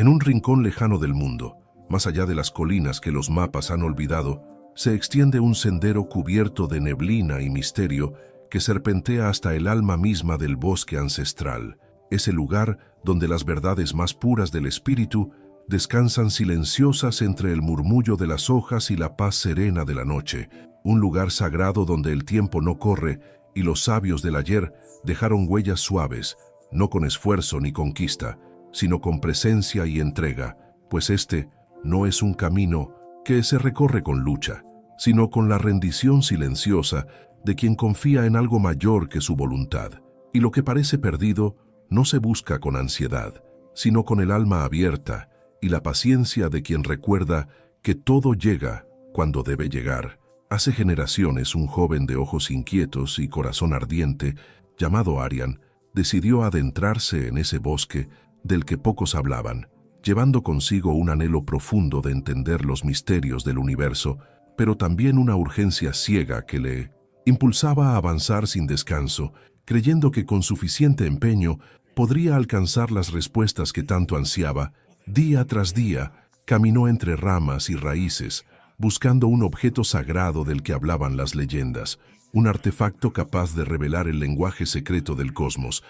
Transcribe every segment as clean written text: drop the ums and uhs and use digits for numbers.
En un rincón lejano del mundo, más allá de las colinas que los mapas han olvidado, se extiende un sendero cubierto de neblina y misterio que serpentea hasta el alma misma del bosque ancestral, ese lugar donde las verdades más puras del espíritu descansan silenciosas entre el murmullo de las hojas y la paz serena de la noche, un lugar sagrado donde el tiempo no corre y los sabios del ayer dejaron huellas suaves, no con esfuerzo ni conquista, sino con presencia y entrega, pues este no es un camino que se recorre con lucha, sino con la rendición silenciosa de quien confía en algo mayor que su voluntad. Y lo que parece perdido no se busca con ansiedad, sino con el alma abierta y la paciencia de quien recuerda que todo llega cuando debe llegar. Hace generaciones un joven de ojos inquietos y corazón ardiente, llamado Arian, decidió adentrarse en ese bosque del que pocos hablaban, llevando consigo un anhelo profundo de entender los misterios del universo, pero también una urgencia ciega que le impulsaba a avanzar sin descanso, creyendo que con suficiente empeño podría alcanzar las respuestas que tanto ansiaba. Día tras día, caminó entre ramas y raíces, buscando un objeto sagrado del que hablaban las leyendas, un artefacto capaz de revelar el lenguaje secreto del cosmos.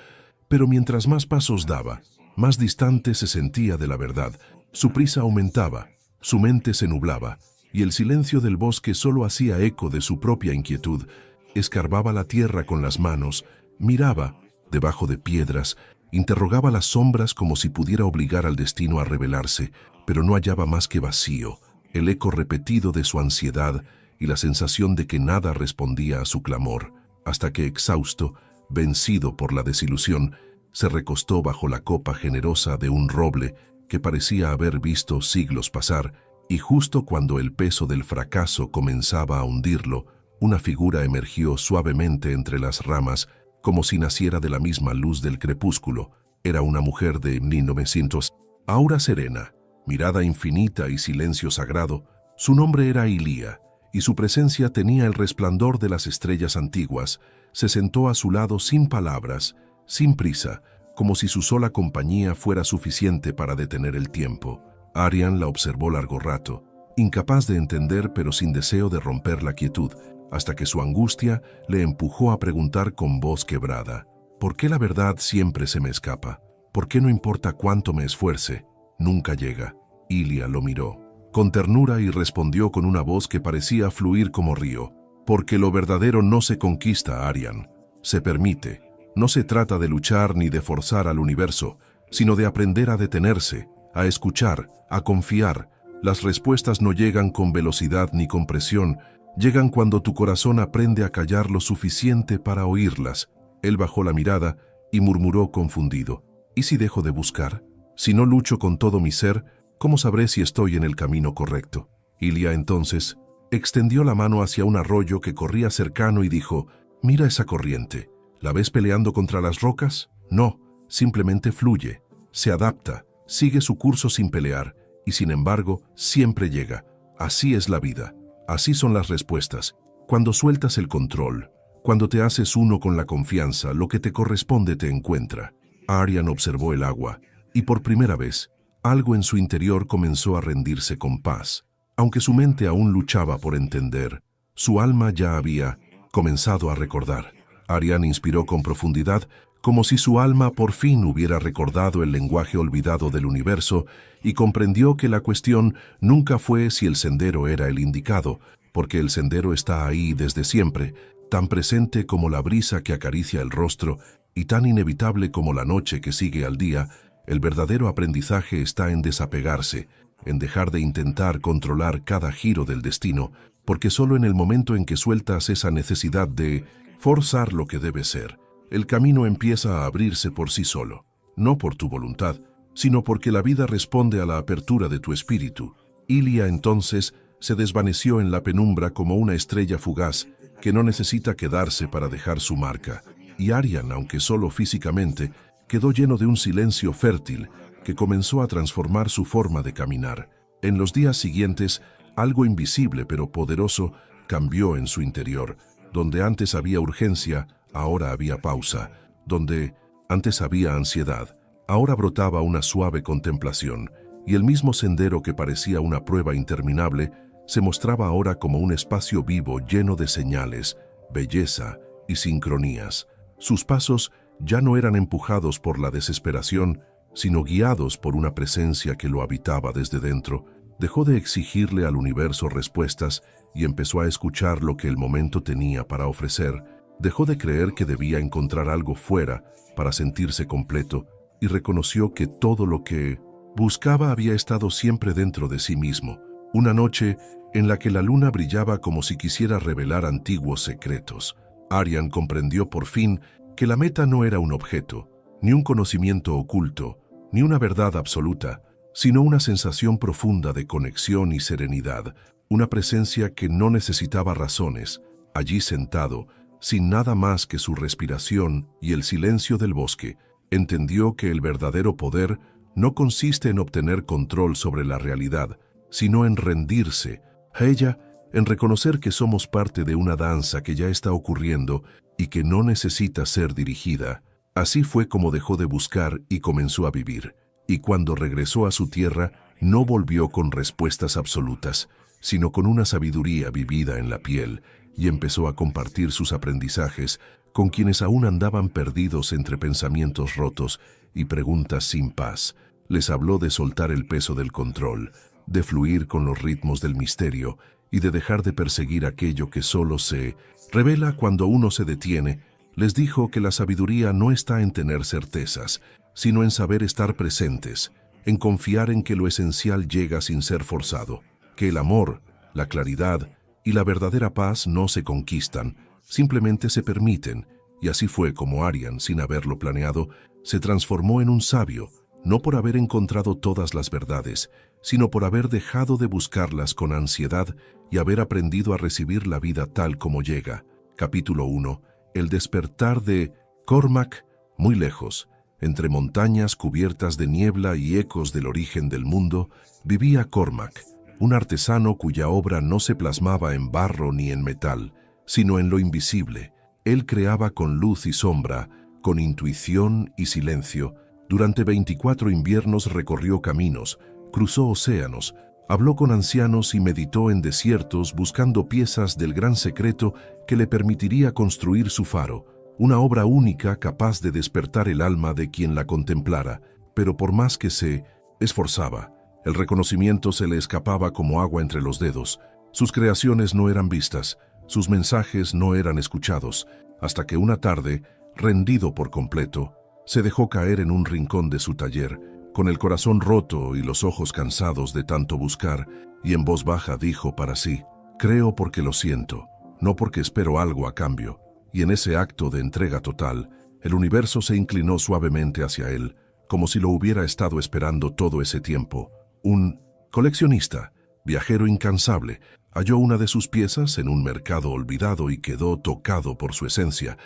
Pero mientras más pasos daba, más distante se sentía de la verdad. Su prisa aumentaba, su mente se nublaba, y el silencio del bosque solo hacía eco de su propia inquietud. Escarbaba la tierra con las manos, miraba debajo de piedras, interrogaba las sombras como si pudiera obligar al destino a revelarse, pero no hallaba más que vacío, el eco repetido de su ansiedad y la sensación de que nada respondía a su clamor, hasta que, exhausto, vencido por la desilusión, se recostó bajo la copa generosa de un roble que parecía haber visto siglos pasar, y justo cuando el peso del fracaso comenzaba a hundirlo, una figura emergió suavemente entre las ramas, como si naciera de la misma luz del crepúsculo. Era una mujer de 1900, aura serena, mirada infinita y silencio sagrado. Su nombre era Ilía, y su presencia tenía el resplandor de las estrellas antiguas. Se sentó a su lado sin palabras, sin prisa, como si su sola compañía fuera suficiente para detener el tiempo. Arian la observó largo rato, incapaz de entender pero sin deseo de romper la quietud, hasta que su angustia le empujó a preguntar con voz quebrada: ¿por qué la verdad siempre se me escapa? ¿Por qué no importa cuánto me esfuerce, nunca llega? Ilía lo miró con ternura y respondió con una voz que parecía fluir como río: porque lo verdadero no se conquista, Arian, se permite. No se trata de luchar ni de forzar al universo, sino de aprender a detenerse, a escuchar, a confiar. Las respuestas no llegan con velocidad ni con presión, llegan cuando tu corazón aprende a callar lo suficiente para oírlas. Él bajó la mirada y murmuró confundido: ¿y si dejo de buscar? Si no lucho con todo mi ser, ¿cómo sabré si estoy en el camino correcto? Ilía entonces extendió la mano hacia un arroyo que corría cercano y dijo: mira esa corriente. ¿La ves peleando contra las rocas? No, simplemente fluye, se adapta, sigue su curso sin pelear, y sin embargo, siempre llega. Así es la vida, así son las respuestas. Cuando sueltas el control, cuando te haces uno con la confianza, lo que te corresponde te encuentra. Arian observó el agua, y por primera vez, algo en su interior comenzó a rendirse con paz. Aunque su mente aún luchaba por entender, su alma ya había comenzado a recordar. Arian inspiró con profundidad, como si su alma por fin hubiera recordado el lenguaje olvidado del universo, y comprendió que la cuestión nunca fue si el sendero era el indicado, porque el sendero está ahí desde siempre, tan presente como la brisa que acaricia el rostro y tan inevitable como la noche que sigue al día. El verdadero aprendizaje está en desapegarse, en dejar de intentar controlar cada giro del destino, porque solo en el momento en que sueltas esa necesidad de forzar lo que debe ser, el camino empieza a abrirse por sí solo, no por tu voluntad, sino porque la vida responde a la apertura de tu espíritu. Ilía entonces se desvaneció en la penumbra como una estrella fugaz que no necesita quedarse para dejar su marca, y Arian, aunque solo físicamente, quedó lleno de un silencio fértil que comenzó a transformar su forma de caminar. En los días siguientes, algo invisible pero poderoso cambió en su interior. Donde antes había urgencia, ahora había pausa. Donde antes había ansiedad, ahora brotaba una suave contemplación. y el mismo sendero que parecía una prueba interminable se mostraba ahora como un espacio vivo lleno de señales, belleza y sincronías. Sus pasos ya no eran empujados por la desesperación, sino guiados por una presencia que lo habitaba desde dentro. Dejó de exigirle al universo respuestas y empezó a escuchar lo que el momento tenía para ofrecer. Dejó de creer que debía encontrar algo fuera para sentirse completo y reconoció que todo lo que buscaba había estado siempre dentro de sí mismo. Una noche en la que la luna brillaba como si quisiera revelar antiguos secretos, Aryan comprendió por fin que la meta no era un objeto, ni un conocimiento oculto, ni una verdad absoluta, sino una sensación profunda de conexión y serenidad, una presencia que no necesitaba razones. Allí sentado, sin nada más que su respiración y el silencio del bosque, entendió que el verdadero poder no consiste en obtener control sobre la realidad, sino en rendirse a ella, en reconocer que somos parte de una danza que ya está ocurriendo y que no necesita ser dirigida. Así fue como dejó de buscar y comenzó a vivir. Y cuando regresó a su tierra, no volvió con respuestas absolutas, sino con una sabiduría vivida en la piel, y empezó a compartir sus aprendizajes con quienes aún andaban perdidos entre pensamientos rotos y preguntas sin paz. Les habló de soltar el peso del control, de fluir con los ritmos del misterio y de dejar de perseguir aquello que solo se revela cuando uno se detiene. Les dijo que la sabiduría no está en tener certezas, sino en saber estar presentes, en confiar en que lo esencial llega sin ser forzado, que el amor, la claridad y la verdadera paz no se conquistan, simplemente se permiten, y así fue como Aryan, sin haberlo planeado, se transformó en un sabio, no por haber encontrado todas las verdades, sino por haber dejado de buscarlas con ansiedad y haber aprendido a recibir la vida tal como llega. Capítulo 1. El despertar de Cormac. Muy lejos, entre montañas cubiertas de niebla y ecos del origen del mundo, vivía Cormac, un artesano cuya obra no se plasmaba en barro ni en metal, sino en lo invisible. Él creaba con luz y sombra, con intuición y silencio. Durante 24 inviernos recorrió caminos, cruzó océanos, habló con ancianos y meditó en desiertos buscando piezas del gran secreto que le permitiría construir su faro, una obra única capaz de despertar el alma de quien la contemplara. Pero por más que se esforzaba, el reconocimiento se le escapaba como agua entre los dedos. Sus creaciones no eran vistas, sus mensajes no eran escuchados, hasta que una tarde, rendido por completo, se dejó caer en un rincón de su taller, con el corazón roto y los ojos cansados de tanto buscar, y en voz baja dijo para sí: «Creo porque lo siento, no porque espero algo a cambio». Y en ese acto de entrega total, el universo se inclinó suavemente hacia él, como si lo hubiera estado esperando todo ese tiempo. Un coleccionista, viajero incansable, halló una de sus piezas en un mercado olvidado y quedó tocado por su esencia,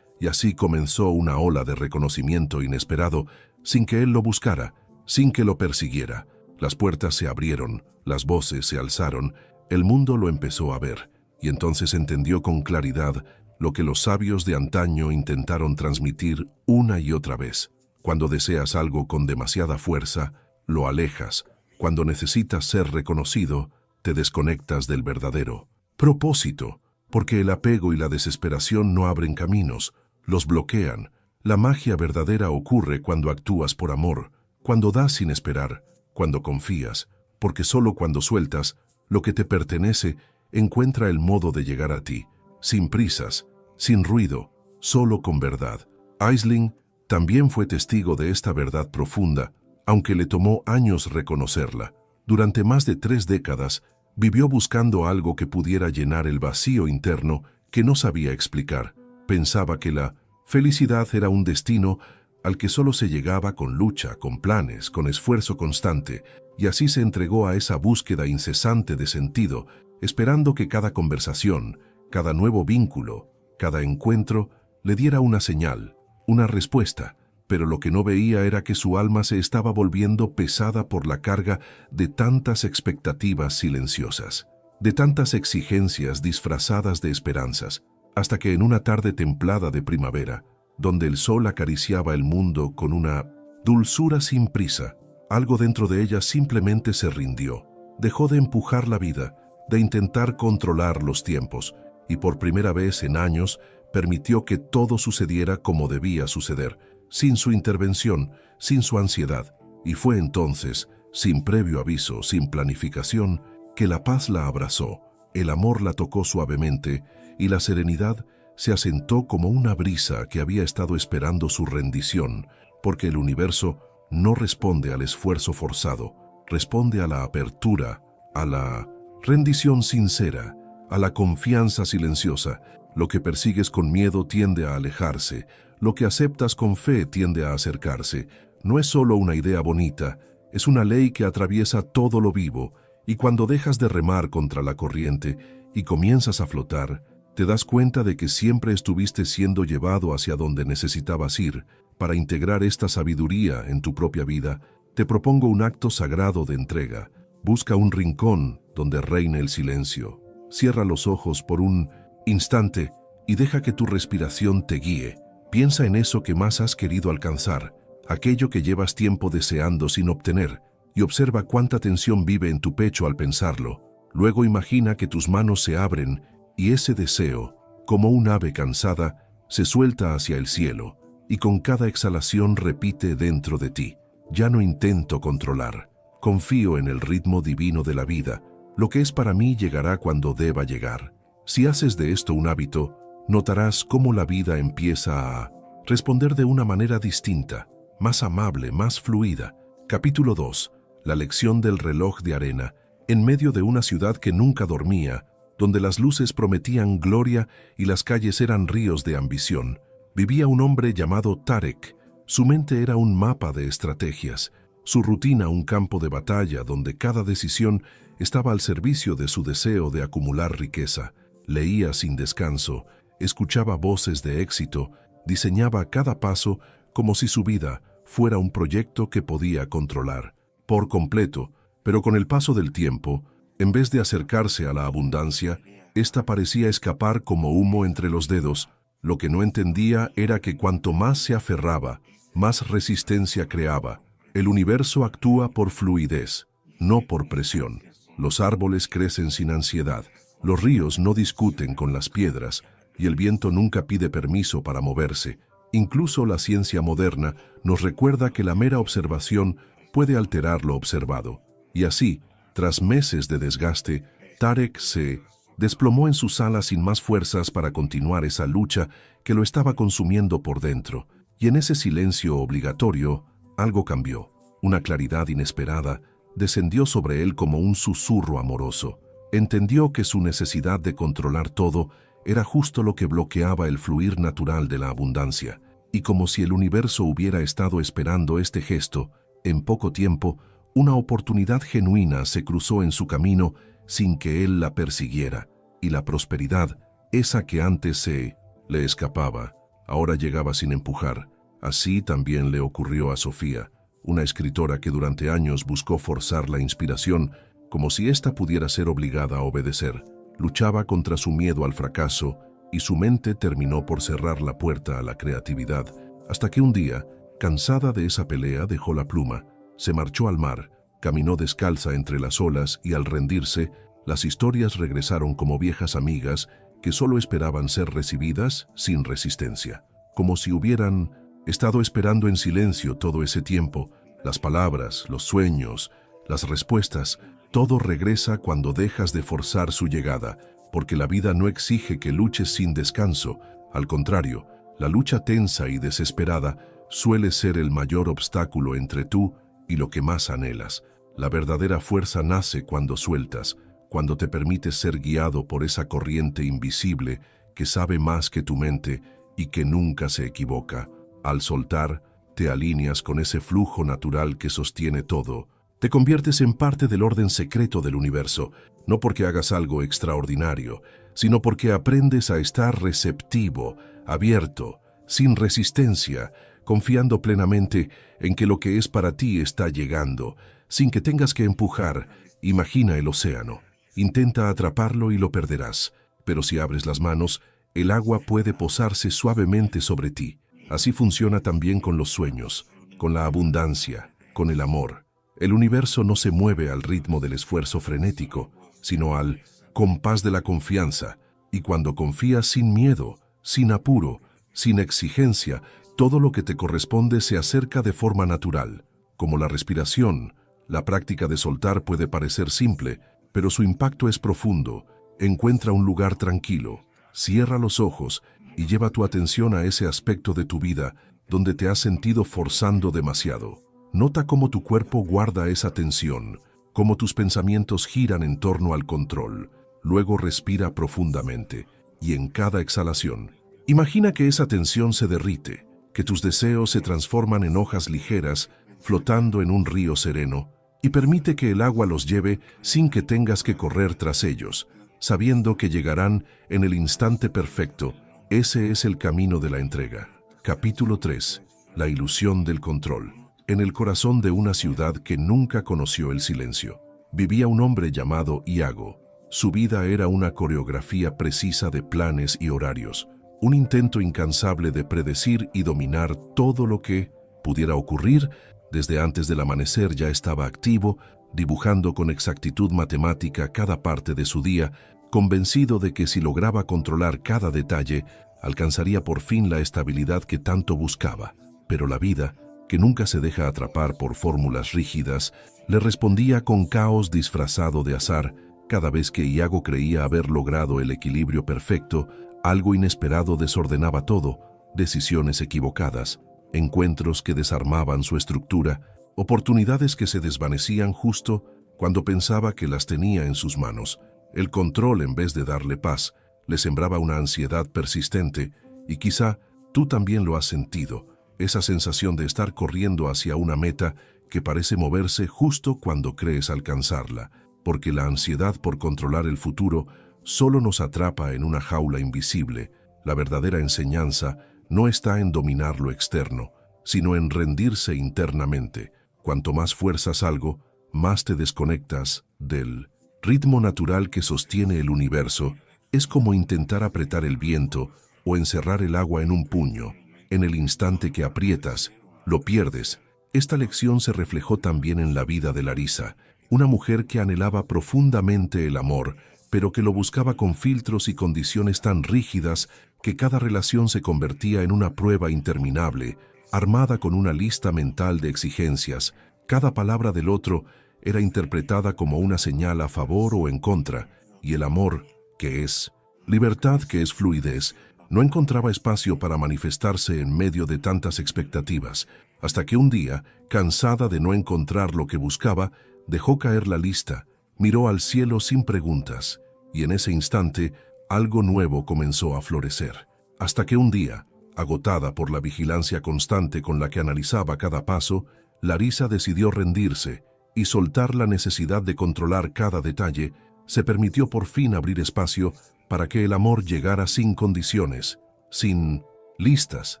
y así comenzó una ola de reconocimiento inesperado, sin que él lo buscara, sin que lo persiguiera. Las puertas se abrieron, las voces se alzaron, el mundo lo empezó a ver, y entonces entendió con claridad lo que los sabios de antaño intentaron transmitir una y otra vez. Cuando deseas algo con demasiada fuerza, lo alejas. Cuando necesitas ser reconocido, te desconectas del verdadero propósito, porque el apego y la desesperación no abren caminos, los bloquean. La magia verdadera ocurre cuando actúas por amor, cuando das sin esperar, cuando confías, porque solo cuando sueltas lo que te pertenece encuentra el modo de llegar a ti, sin prisas, sin ruido, solo con verdad. Aisling también fue testigo de esta verdad profunda, aunque le tomó años reconocerla. Durante más de 3 décadas, vivió buscando algo que pudiera llenar el vacío interno que no sabía explicar. Pensaba que la felicidad era un destino al que solo se llegaba con lucha, con planes, con esfuerzo constante, y así se entregó a esa búsqueda incesante de sentido, esperando que cada conversación, cada nuevo vínculo, cada encuentro le diera una señal, una respuesta, pero lo que no veía era que su alma se estaba volviendo pesada por la carga de tantas expectativas silenciosas, de tantas exigencias disfrazadas de esperanzas, hasta que en una tarde templada de primavera, donde el sol acariciaba el mundo con una dulzura sin prisa, Algo dentro de ella simplemente se rindió. Dejó de empujar la vida, de intentar controlar los tiempos, y por primera vez en años permitió que todo sucediera como debía suceder, sin su intervención, sin su ansiedad. Y fue entonces, sin previo aviso, sin planificación, que la paz la abrazó, el amor la tocó suavemente y la serenidad se asentó como una brisa que había estado esperando su rendición, porque el universo no responde al esfuerzo forzado, responde a la apertura, a la rendición sincera, a la confianza silenciosa. Lo que persigues con miedo tiende a alejarse, lo que aceptas con fe tiende a acercarse. No es solo una idea bonita, es una ley que atraviesa todo lo vivo, y cuando dejas de remar contra la corriente y comienzas a flotar, te das cuenta de que siempre estuviste siendo llevado hacia donde necesitabas ir. Para integrar esta sabiduría en tu propia vida, te propongo un acto sagrado de entrega. Busca un rincón donde reine el silencio. Cierra los ojos por un instante y deja que tu respiración te guíe. Piensa en eso que más has querido alcanzar, aquello que llevas tiempo deseando sin obtener, y observa cuánta tensión vive en tu pecho al pensarlo. Luego imagina que tus manos se abren y ese deseo, como un ave cansada, se suelta hacia el cielo, y con cada exhalación repite dentro de ti: ya no intento controlar, confío en el ritmo divino de la vida, lo que es para mí llegará cuando deba llegar. Si haces de esto un hábito, notarás cómo la vida empieza a responder de una manera distinta, más amable, más fluida. Capítulo 2. La lección del reloj de arena. En medio de una ciudad que nunca dormía, donde las luces prometían gloria y las calles eran ríos de ambición, vivía un hombre llamado Tarek. Su mente era un mapa de estrategias, su rutina un campo de batalla donde cada decisión estaba al servicio de su deseo de acumular riqueza. Leía sin descanso, escuchaba voces de éxito, diseñaba cada paso como si su vida fuera un proyecto que podía controlar por completo, pero con el paso del tiempo, en vez de acercarse a la abundancia, ésta parecía escapar como humo entre los dedos. Lo que no entendía era que cuanto más se aferraba, más resistencia creaba. El universo actúa por fluidez, no por presión. Los árboles crecen sin ansiedad, los ríos no discuten con las piedras, y el viento nunca pide permiso para moverse. Incluso la ciencia moderna nos recuerda que la mera observación puede alterar lo observado. Y así, tras meses de desgaste, Tarek se desplomó en su sala sin más fuerzas para continuar esa lucha que lo estaba consumiendo por dentro. Y en ese silencio obligatorio, algo cambió. Una claridad inesperada descendió sobre él como un susurro amoroso. Entendió que su necesidad de controlar todo era justo lo que bloqueaba el fluir natural de la abundancia. Y como si el universo hubiera estado esperando este gesto, en poco tiempo, una oportunidad genuina se cruzó en su camino sin que él la persiguiera, y la prosperidad, esa que antes se le escapaba, ahora llegaba sin empujar. Así también le ocurrió a Sofía, una escritora que durante años buscó forzar la inspiración como si ésta pudiera ser obligada a obedecer. Luchaba contra su miedo al fracaso y su mente terminó por cerrar la puerta a la creatividad, hasta que un día, cansada de esa pelea, dejó la pluma, se marchó al mar, caminó descalza entre las olas y al rendirse, las historias regresaron como viejas amigas que solo esperaban ser recibidas sin resistencia. Como si hubieran estado esperando en silencio todo ese tiempo, las palabras, los sueños, las respuestas, todo regresa cuando dejas de forzar su llegada, porque la vida no exige que luches sin descanso. Al contrario, la lucha tensa y desesperada suele ser el mayor obstáculo entre tú y lo que más anhelas. La verdadera fuerza nace cuando sueltas, cuando te permites ser guiado por esa corriente invisible que sabe más que tu mente y que nunca se equivoca. Al soltar, te alineas con ese flujo natural que sostiene todo. Te conviertes en parte del orden secreto del universo, no porque hagas algo extraordinario, sino porque aprendes a estar receptivo, abierto, sin resistencia, confiando plenamente en que lo que es para ti está llegando, sin que tengas que empujar. Imagina el océano. Intenta atraparlo y lo perderás, pero si abres las manos, el agua puede posarse suavemente sobre ti. Así funciona también con los sueños, con la abundancia, con el amor. El universo no se mueve al ritmo del esfuerzo frenético, sino al compás de la confianza, y cuando confías sin miedo, sin apuro, sin exigencia, todo lo que te corresponde se acerca de forma natural. Como la respiración, la práctica de soltar puede parecer simple, pero su impacto es profundo. Encuentra un lugar tranquilo, cierra los ojos y lleva tu atención a ese aspecto de tu vida donde te has sentido forzando demasiado. Nota cómo tu cuerpo guarda esa tensión, cómo tus pensamientos giran en torno al control. Luego respira profundamente y en cada exhalación, imagina que esa tensión se derrite, que tus deseos se transforman en hojas ligeras flotando en un río sereno, y permite que el agua los lleve sin que tengas que correr tras ellos, sabiendo que llegarán en el instante perfecto. Ese es el camino de la entrega. Capítulo 3. La ilusión del control. En el corazón de una ciudad que nunca conoció el silencio, vivía un hombre llamado Iago. Su vida era una coreografía precisa de planes y horarios, un intento incansable de predecir y dominar todo lo que pudiera ocurrir. Desde antes del amanecer ya estaba activo, dibujando con exactitud matemática cada parte de su día, convencido de que si lograba controlar cada detalle, alcanzaría por fin la estabilidad que tanto buscaba. Pero la vida, que nunca se deja atrapar por fórmulas rígidas, le respondía con caos disfrazado de azar. Cada vez que Iago creía haber logrado el equilibrio perfecto, algo inesperado desordenaba todo, decisiones equivocadas, encuentros que desarmaban su estructura, oportunidades que se desvanecían justo cuando pensaba que las tenía en sus manos. El control, en vez de darle paz, le sembraba una ansiedad persistente, y quizá tú también lo has sentido, esa sensación de estar corriendo hacia una meta que parece moverse justo cuando crees alcanzarla, porque la ansiedad por controlar el futuro solo nos atrapa en una jaula invisible. La verdadera enseñanza no está en dominar lo externo, sino en rendirse internamente. Cuanto más fuerzas algo, más te desconectas del ritmo natural que sostiene el universo. Es como intentar apretar el viento o encerrar el agua en un puño. En el instante que aprietas, lo pierdes. Esta lección se reflejó también en la vida de Larisa, una mujer que anhelaba profundamente el amor, pero que lo buscaba con filtros y condiciones tan rígidas que cada relación se convertía en una prueba interminable, armada con una lista mental de exigencias. Cada palabra del otro era interpretada como una señal a favor o en contra, y el amor, que es libertad, que es fluidez, no encontraba espacio para manifestarse en medio de tantas expectativas, hasta que un día, cansada de no encontrar lo que buscaba, dejó caer la lista, miró al cielo sin preguntas, y en ese instante algo nuevo comenzó a florecer. Hasta que un día, agotada por la vigilancia constante con la que analizaba cada paso, Larisa decidió rendirse y soltar la necesidad de controlar cada detalle. Se permitió por fin abrir espacio para que el amor llegara sin condiciones, sin listas,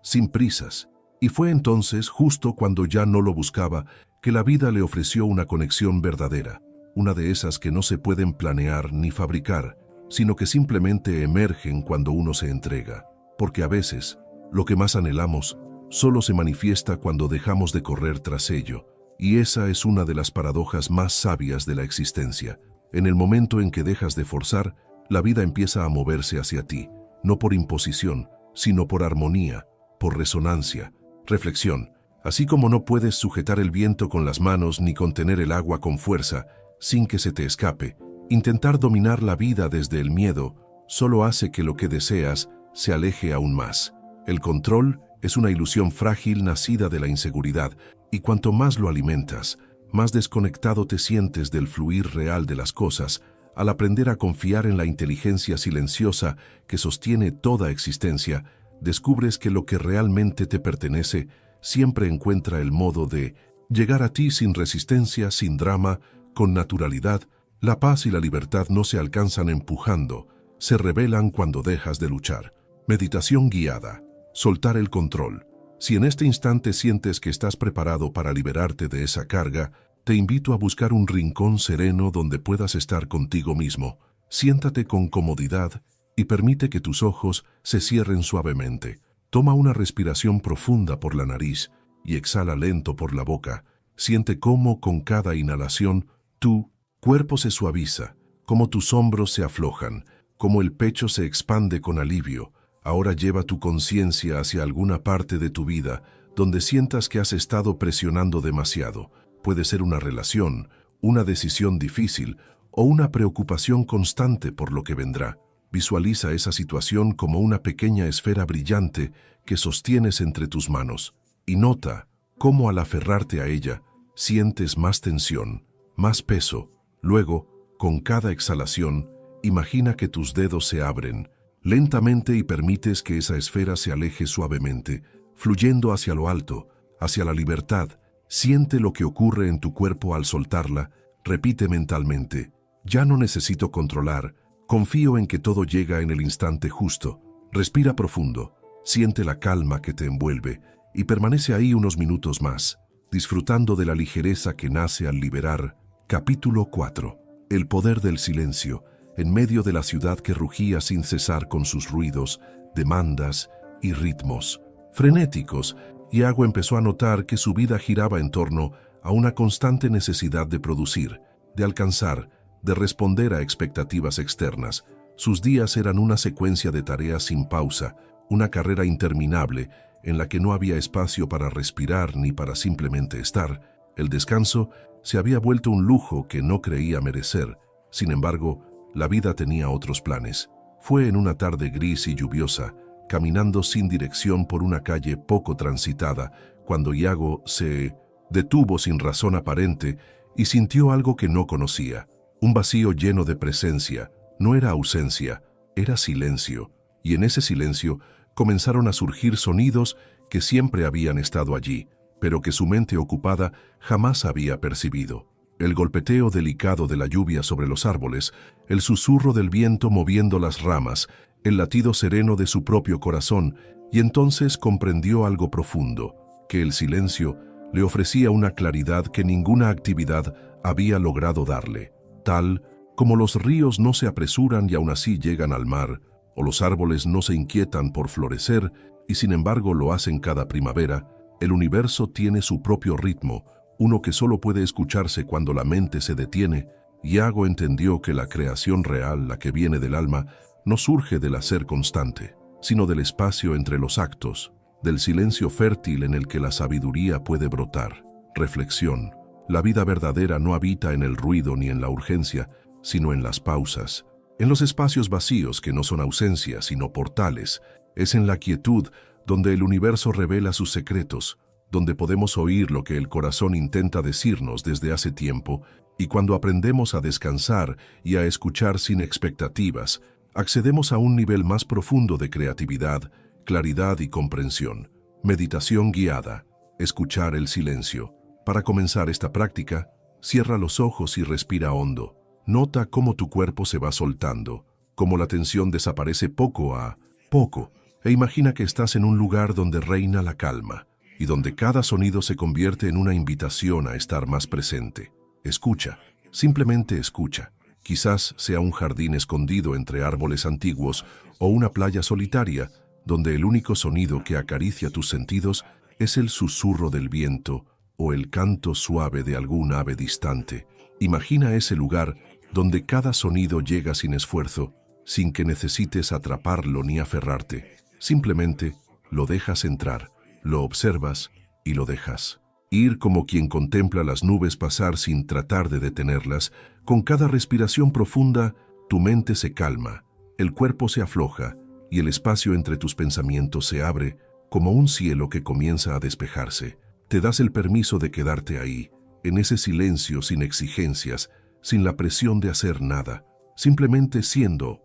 sin prisas. Y fue entonces, justo cuando ya no lo buscaba, que la vida le ofreció una conexión verdadera, una de esas que no se pueden planear ni fabricar, sino que simplemente emergen cuando uno se entrega. Porque a veces, lo que más anhelamos solo se manifiesta cuando dejamos de correr tras ello, y esa es una de las paradojas más sabias de la existencia. En el momento en que dejas de forzar, la vida empieza a moverse hacia ti, no por imposición, sino por armonía, por resonancia. Reflexión. Así como no puedes sujetar el viento con las manos ni contener el agua con fuerza, sin que se te escape, intentar dominar la vida desde el miedo solo hace que lo que deseas se aleje aún más. El control es una ilusión frágil nacida de la inseguridad, y cuanto más lo alimentas, más desconectado te sientes del fluir real de las cosas. Al aprender a confiar en la inteligencia silenciosa que sostiene toda existencia, descubres que lo que realmente te pertenece siempre encuentra el modo de llegar a ti sin resistencia, sin drama, con naturalidad. La paz y la libertad no se alcanzan empujando, se revelan cuando dejas de luchar. Meditación guiada. Soltar el control. Si en este instante sientes que estás preparado para liberarte de esa carga, te invito a buscar un rincón sereno donde puedas estar contigo mismo. Siéntate con comodidad y permite que tus ojos se cierren suavemente. Toma una respiración profunda por la nariz y exhala lento por la boca. Siente cómo, con cada inhalación, tu cuerpo se suaviza, cómo tus hombros se aflojan, cómo el pecho se expande con alivio. Ahora lleva tu conciencia hacia alguna parte de tu vida donde sientas que has estado presionando demasiado. Puede ser una relación, una decisión difícil o una preocupación constante por lo que vendrá. Visualiza esa situación como una pequeña esfera brillante que sostienes entre tus manos y nota cómo al aferrarte a ella sientes más tensión, más peso. Luego, con cada exhalación, imagina que tus dedos se abren lentamente y permites que esa esfera se aleje suavemente, fluyendo hacia lo alto, hacia la libertad. Siente lo que ocurre en tu cuerpo al soltarla. Repite mentalmente: ya no necesito controlar, confío en que todo llega en el instante justo. Respira profundo, siente la calma que te envuelve y permanece ahí unos minutos más, disfrutando de la ligereza que nace al liberar. Capítulo 4. El poder del silencio. En medio de la ciudad que rugía sin cesar con sus ruidos, demandas y ritmos frenéticos, Iago empezó a notar que su vida giraba en torno a una constante necesidad de producir, de alcanzar, de responder a expectativas externas. Sus días eran una secuencia de tareas sin pausa, una carrera interminable en la que no había espacio para respirar ni para simplemente estar. El descanso se había vuelto un lujo que no creía merecer. Sin embargo, la vida tenía otros planes. Fue en una tarde gris y lluviosa, caminando sin dirección por una calle poco transitada, cuando Iago se detuvo sin razón aparente y sintió algo que no conocía. Un vacío lleno de presencia. No era ausencia, era silencio. Y en ese silencio comenzaron a surgir sonidos que siempre habían estado allí, pero que su mente ocupada jamás había percibido. El golpeteo delicado de la lluvia sobre los árboles, el susurro del viento moviendo las ramas, el latido sereno de su propio corazón, y entonces comprendió algo profundo, que el silencio le ofrecía una claridad que ninguna actividad había logrado darle. Tal como los ríos no se apresuran y aún así llegan al mar, o los árboles no se inquietan por florecer y sin embargo lo hacen cada primavera, el universo tiene su propio ritmo, uno que solo puede escucharse cuando la mente se detiene. Iago entendió que la creación real, la que viene del alma, no surge del hacer constante, sino del espacio entre los actos, del silencio fértil en el que la sabiduría puede brotar. Reflexión. La vida verdadera no habita en el ruido ni en la urgencia, sino en las pausas, en los espacios vacíos que no son ausencias, sino portales. Es en la quietud donde el universo revela sus secretos, donde podemos oír lo que el corazón intenta decirnos desde hace tiempo, y cuando aprendemos a descansar y a escuchar sin expectativas, accedemos a un nivel más profundo de creatividad, claridad y comprensión. Meditación guiada. Escuchar el silencio. Para comenzar esta práctica, cierra los ojos y respira hondo. Nota cómo tu cuerpo se va soltando, cómo la tensión desaparece poco a poco, e imagina que estás en un lugar donde reina la calma, y donde cada sonido se convierte en una invitación a estar más presente. Escucha, simplemente escucha. Quizás sea un jardín escondido entre árboles antiguos o una playa solitaria, donde el único sonido que acaricia tus sentidos es el susurro del viento o el canto suave de algún ave distante. Imagina ese lugar donde cada sonido llega sin esfuerzo, sin que necesites atraparlo ni aferrarte. Simplemente lo dejas entrar. Lo observas y lo dejas ir como quien contempla las nubes pasar sin tratar de detenerlas. Con cada respiración profunda, tu mente se calma, el cuerpo se afloja y el espacio entre tus pensamientos se abre como un cielo que comienza a despejarse. Te das el permiso de quedarte ahí, en ese silencio sin exigencias, sin la presión de hacer nada, simplemente siendo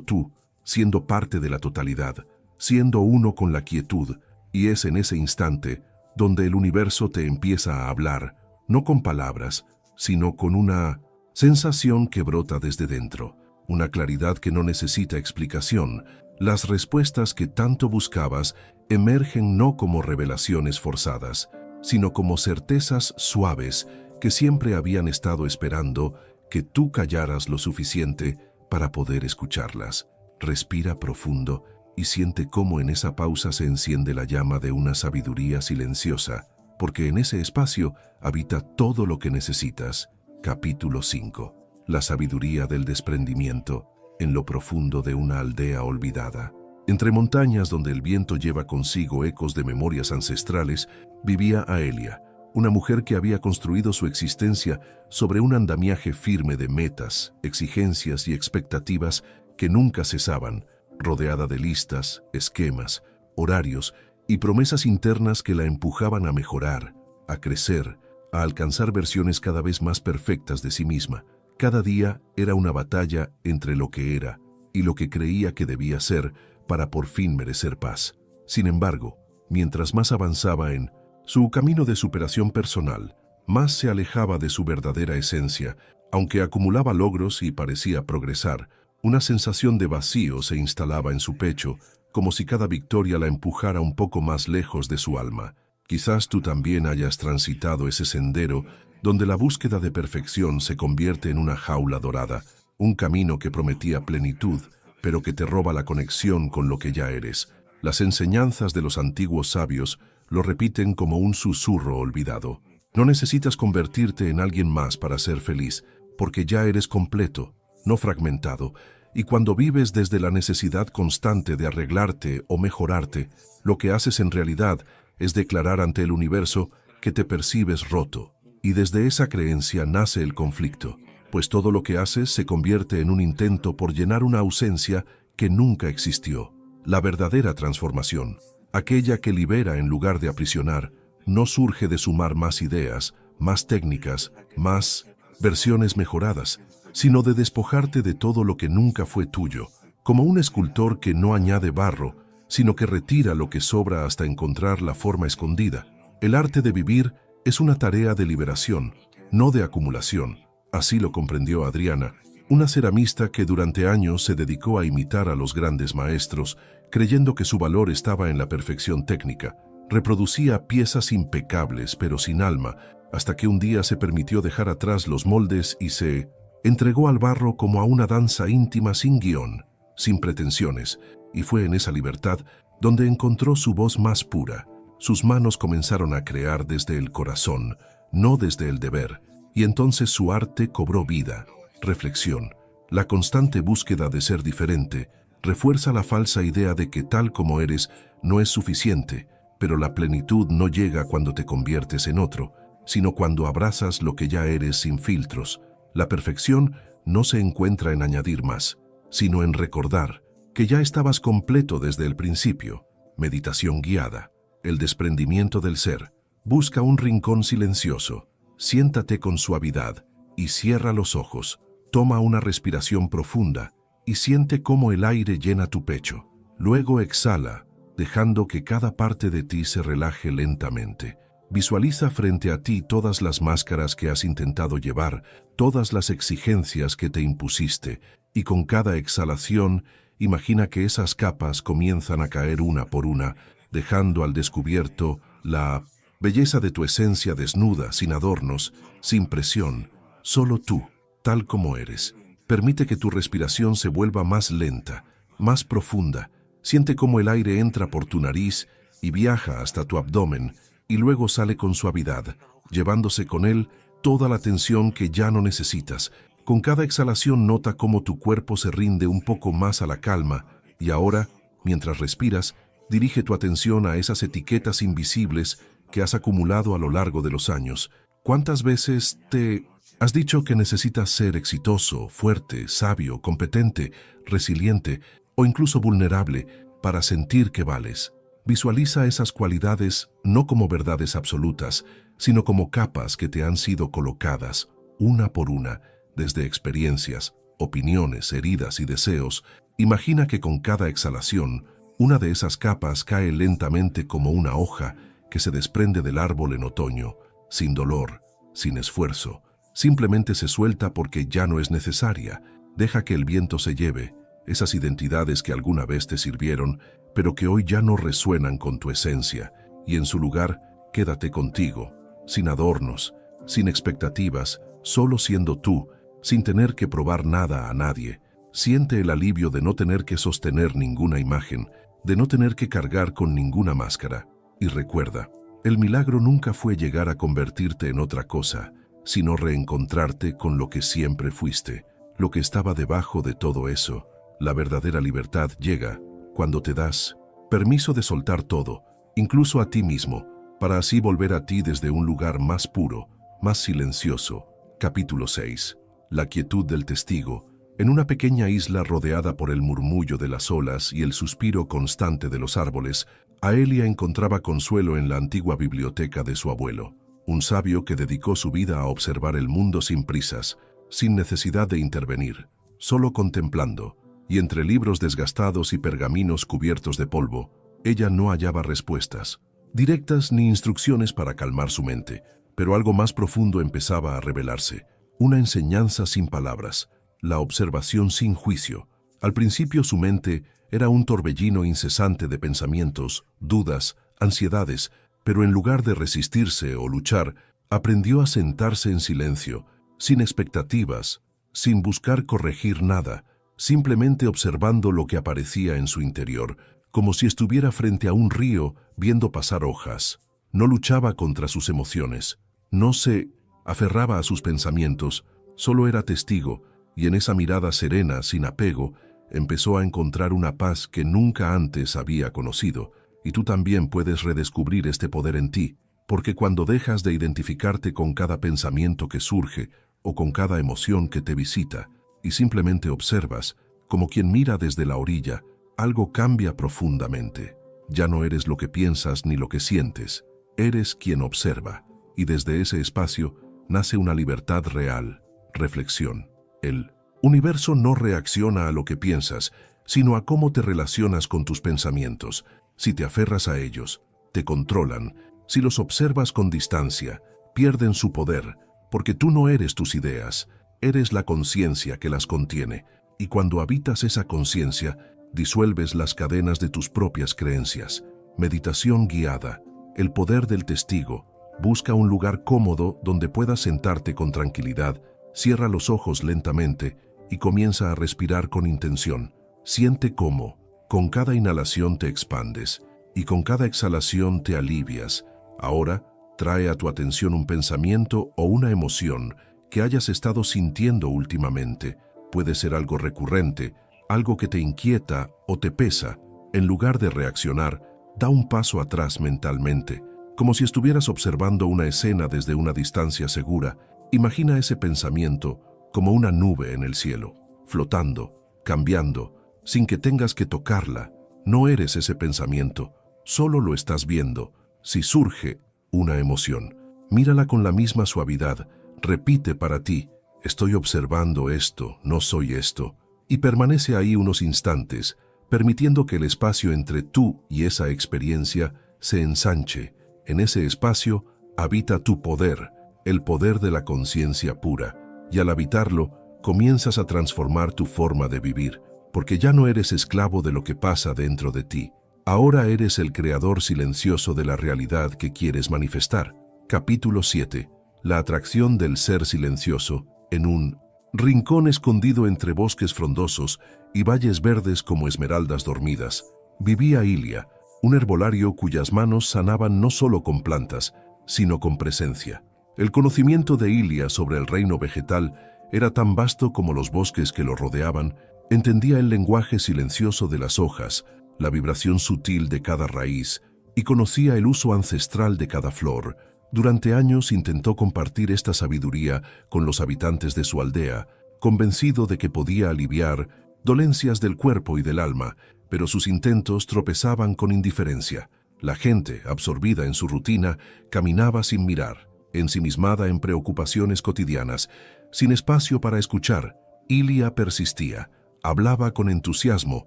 tú, siendo parte de la totalidad, siendo uno con la quietud. Y es en ese instante donde el universo te empieza a hablar, no con palabras, sino con una sensación que brota desde dentro, una claridad que no necesita explicación. Las respuestas que tanto buscabas emergen no como revelaciones forzadas, sino como certezas suaves que siempre habían estado esperando que tú callaras lo suficiente para poder escucharlas. Respira profundo y siente cómo en esa pausa se enciende la llama de una sabiduría silenciosa. porque en ese espacio habita todo lo que necesitas. Capítulo 5. La sabiduría del desprendimiento en lo profundo de una aldea olvidada. Entre montañas donde el viento lleva consigo ecos de memorias ancestrales, vivía Aelia, una mujer que había construido su existencia sobre un andamiaje firme de metas, exigencias y expectativas que nunca cesaban, rodeada de listas, esquemas, horarios y promesas internas que la empujaban a mejorar, a crecer, a alcanzar versiones cada vez más perfectas de sí misma. Cada día era una batalla entre lo que era y lo que creía que debía ser para por fin merecer paz. Sin embargo, mientras más avanzaba en su camino de superación personal, más se alejaba de su verdadera esencia. Aunque acumulaba logros y parecía progresar, una sensación de vacío se instalaba en su pecho, como si cada victoria la empujara un poco más lejos de su alma. Quizás tú también hayas transitado ese sendero donde la búsqueda de perfección se convierte en una jaula dorada, un camino que prometía plenitud, pero que te roba la conexión con lo que ya eres. Las enseñanzas de los antiguos sabios lo repiten como un susurro olvidado. No necesitas convertirte en alguien más para ser feliz, porque ya eres completo, no fragmentado, y cuando vives desde la necesidad constante de arreglarte o mejorarte, lo que haces en realidad es declarar ante el universo que te percibes roto. Y desde esa creencia nace el conflicto, pues todo lo que haces se convierte en un intento por llenar una ausencia que nunca existió. La verdadera transformación, aquella que libera en lugar de aprisionar, no surge de sumar más ideas, más técnicas, más versiones mejoradas, sino de despojarte de todo lo que nunca fue tuyo, como un escultor que no añade barro, sino que retira lo que sobra hasta encontrar la forma escondida. El arte de vivir es una tarea de liberación, no de acumulación. Así lo comprendió Adriana, una ceramista que durante años se dedicó a imitar a los grandes maestros, creyendo que su valor estaba en la perfección técnica. Reproducía piezas impecables pero sin alma, hasta que un día se permitió dejar atrás los moldes y se entregó al barro como a una danza íntima sin guión, sin pretensiones, y fue en esa libertad donde encontró su voz más pura. Sus manos comenzaron a crear desde el corazón, no desde el deber, y entonces su arte cobró vida. Reflexión. La constante búsqueda de ser diferente refuerza la falsa idea de que tal como eres no es suficiente, pero la plenitud no llega cuando te conviertes en otro, sino cuando abrazas lo que ya eres sin filtros. La perfección no se encuentra en añadir más, sino en recordar que ya estabas completo desde el principio. Meditación guiada. El desprendimiento del ser. Busca un rincón silencioso, siéntate con suavidad y cierra los ojos. Toma una respiración profunda y siente cómo el aire llena tu pecho. Luego exhala, dejando que cada parte de ti se relaje lentamente. Visualiza frente a ti todas las máscaras que has intentado llevar, todas las exigencias que te impusiste, y con cada exhalación, imagina que esas capas comienzan a caer una por una, dejando al descubierto la belleza de tu esencia desnuda, sin adornos, sin presión, solo tú, tal como eres. Permite que tu respiración se vuelva más lenta, más profunda. Siente cómo el aire entra por tu nariz y viaja hasta tu abdomen, y luego sale con suavidad, llevándose con él toda la tensión que ya no necesitas. Con cada exhalación nota cómo tu cuerpo se rinde un poco más a la calma, y ahora, mientras respiras, dirige tu atención a esas etiquetas invisibles que has acumulado a lo largo de los años. ¿Cuántas veces te has dicho que necesitas ser exitoso, fuerte, sabio, competente, resiliente o incluso vulnerable para sentir que vales? Visualiza esas cualidades no como verdades absolutas, sino como capas que te han sido colocadas, una por una, desde experiencias, opiniones, heridas y deseos. Imagina que con cada exhalación, una de esas capas cae lentamente como una hoja que se desprende del árbol en otoño, sin dolor, sin esfuerzo. Simplemente se suelta porque ya no es necesaria. Deja que el viento se lleve esas identidades que alguna vez te sirvieron, pero que hoy ya no resuenan con tu esencia, y en su lugar, quédate contigo, sin adornos, sin expectativas, solo siendo tú, sin tener que probar nada a nadie. Siente el alivio de no tener que sostener ninguna imagen, de no tener que cargar con ninguna máscara. Y recuerda, El milagro nunca fue llegar a convertirte en otra cosa, sino reencontrarte con lo que siempre fuiste, lo que estaba debajo de todo eso. La verdadera libertad llega cuando te das permiso de soltar todo, incluso a ti mismo, para así volver a ti desde un lugar más puro, más silencioso. Capítulo 6. La quietud del testigo. En una pequeña isla rodeada por el murmullo de las olas y el suspiro constante de los árboles, Aelia encontraba consuelo en la antigua biblioteca de su abuelo, un sabio que dedicó su vida a observar el mundo sin prisas, sin necesidad de intervenir, solo contemplando, y entre libros desgastados y pergaminos cubiertos de polvo, ella no hallaba respuestas, directas ni instrucciones para calmar su mente, pero algo más profundo empezaba a revelarse, una enseñanza sin palabras, la observación sin juicio. Al principio su mente era un torbellino incesante de pensamientos, dudas, ansiedades, pero en lugar de resistirse o luchar, aprendió a sentarse en silencio, sin expectativas, sin buscar corregir nada, simplemente observando lo que aparecía en su interior, como si estuviera frente a un río viendo pasar hojas. No luchaba contra sus emociones, no se aferraba a sus pensamientos, solo era testigo, y en esa mirada serena, sin apego, empezó a encontrar una paz que nunca antes había conocido. Y tú también puedes redescubrir este poder en ti, porque cuando dejas de identificarte con cada pensamiento que surge o con cada emoción que te visita, y simplemente observas, como quien mira desde la orilla, algo cambia profundamente. Ya no eres lo que piensas ni lo que sientes, eres quien observa, y desde ese espacio nace una libertad real. Reflexión. El universo no reacciona a lo que piensas, sino a cómo te relacionas con tus pensamientos. Si te aferras a ellos, te controlan. Si los observas con distancia, pierden su poder, porque tú no eres tus ideas, eres la conciencia que las contiene, y cuando habitas esa conciencia, disuelves las cadenas de tus propias creencias. Meditación guiada. El poder del testigo. Busca un lugar cómodo donde puedas sentarte con tranquilidad, cierra los ojos lentamente y comienza a respirar con intención. Siente cómo, con cada inhalación te expandes y con cada exhalación te alivias. Ahora, trae a tu atención un pensamiento o una emoción que hayas estado sintiendo últimamente. Puede ser algo recurrente, algo que te inquieta o te pesa. En lugar de reaccionar, da un paso atrás mentalmente, como si estuvieras observando una escena desde una distancia segura. Imagina ese pensamiento como una nube en el cielo, flotando, cambiando, sin que tengas que tocarla. No eres ese pensamiento, solo lo estás viendo. Si surge una emoción, mírala con la misma suavidad, repite para ti, estoy observando esto, no soy esto, y permanece ahí unos instantes, permitiendo que el espacio entre tú y esa experiencia se ensanche. En ese espacio habita tu poder, el poder de la conciencia pura, y al habitarlo, comienzas a transformar tu forma de vivir, porque ya no eres esclavo de lo que pasa dentro de ti. Ahora eres el creador silencioso de la realidad que quieres manifestar. Capítulo 7. La atracción del ser silencioso. En un rincón escondido entre bosques frondosos y valles verdes como esmeraldas dormidas, vivía Ilia, un herbolario cuyas manos sanaban no solo con plantas, sino con presencia. El conocimiento de Ilia sobre el reino vegetal era tan vasto como los bosques que lo rodeaban. Entendía el lenguaje silencioso de las hojas, la vibración sutil de cada raíz, y conocía el uso ancestral de cada flor. Durante años intentó compartir esta sabiduría con los habitantes de su aldea, convencido de que podía aliviar dolencias del cuerpo y del alma, pero sus intentos tropezaban con indiferencia. La gente, absorbida en su rutina, caminaba sin mirar, ensimismada en preocupaciones cotidianas, sin espacio para escuchar. Ilia persistía, hablaba con entusiasmo,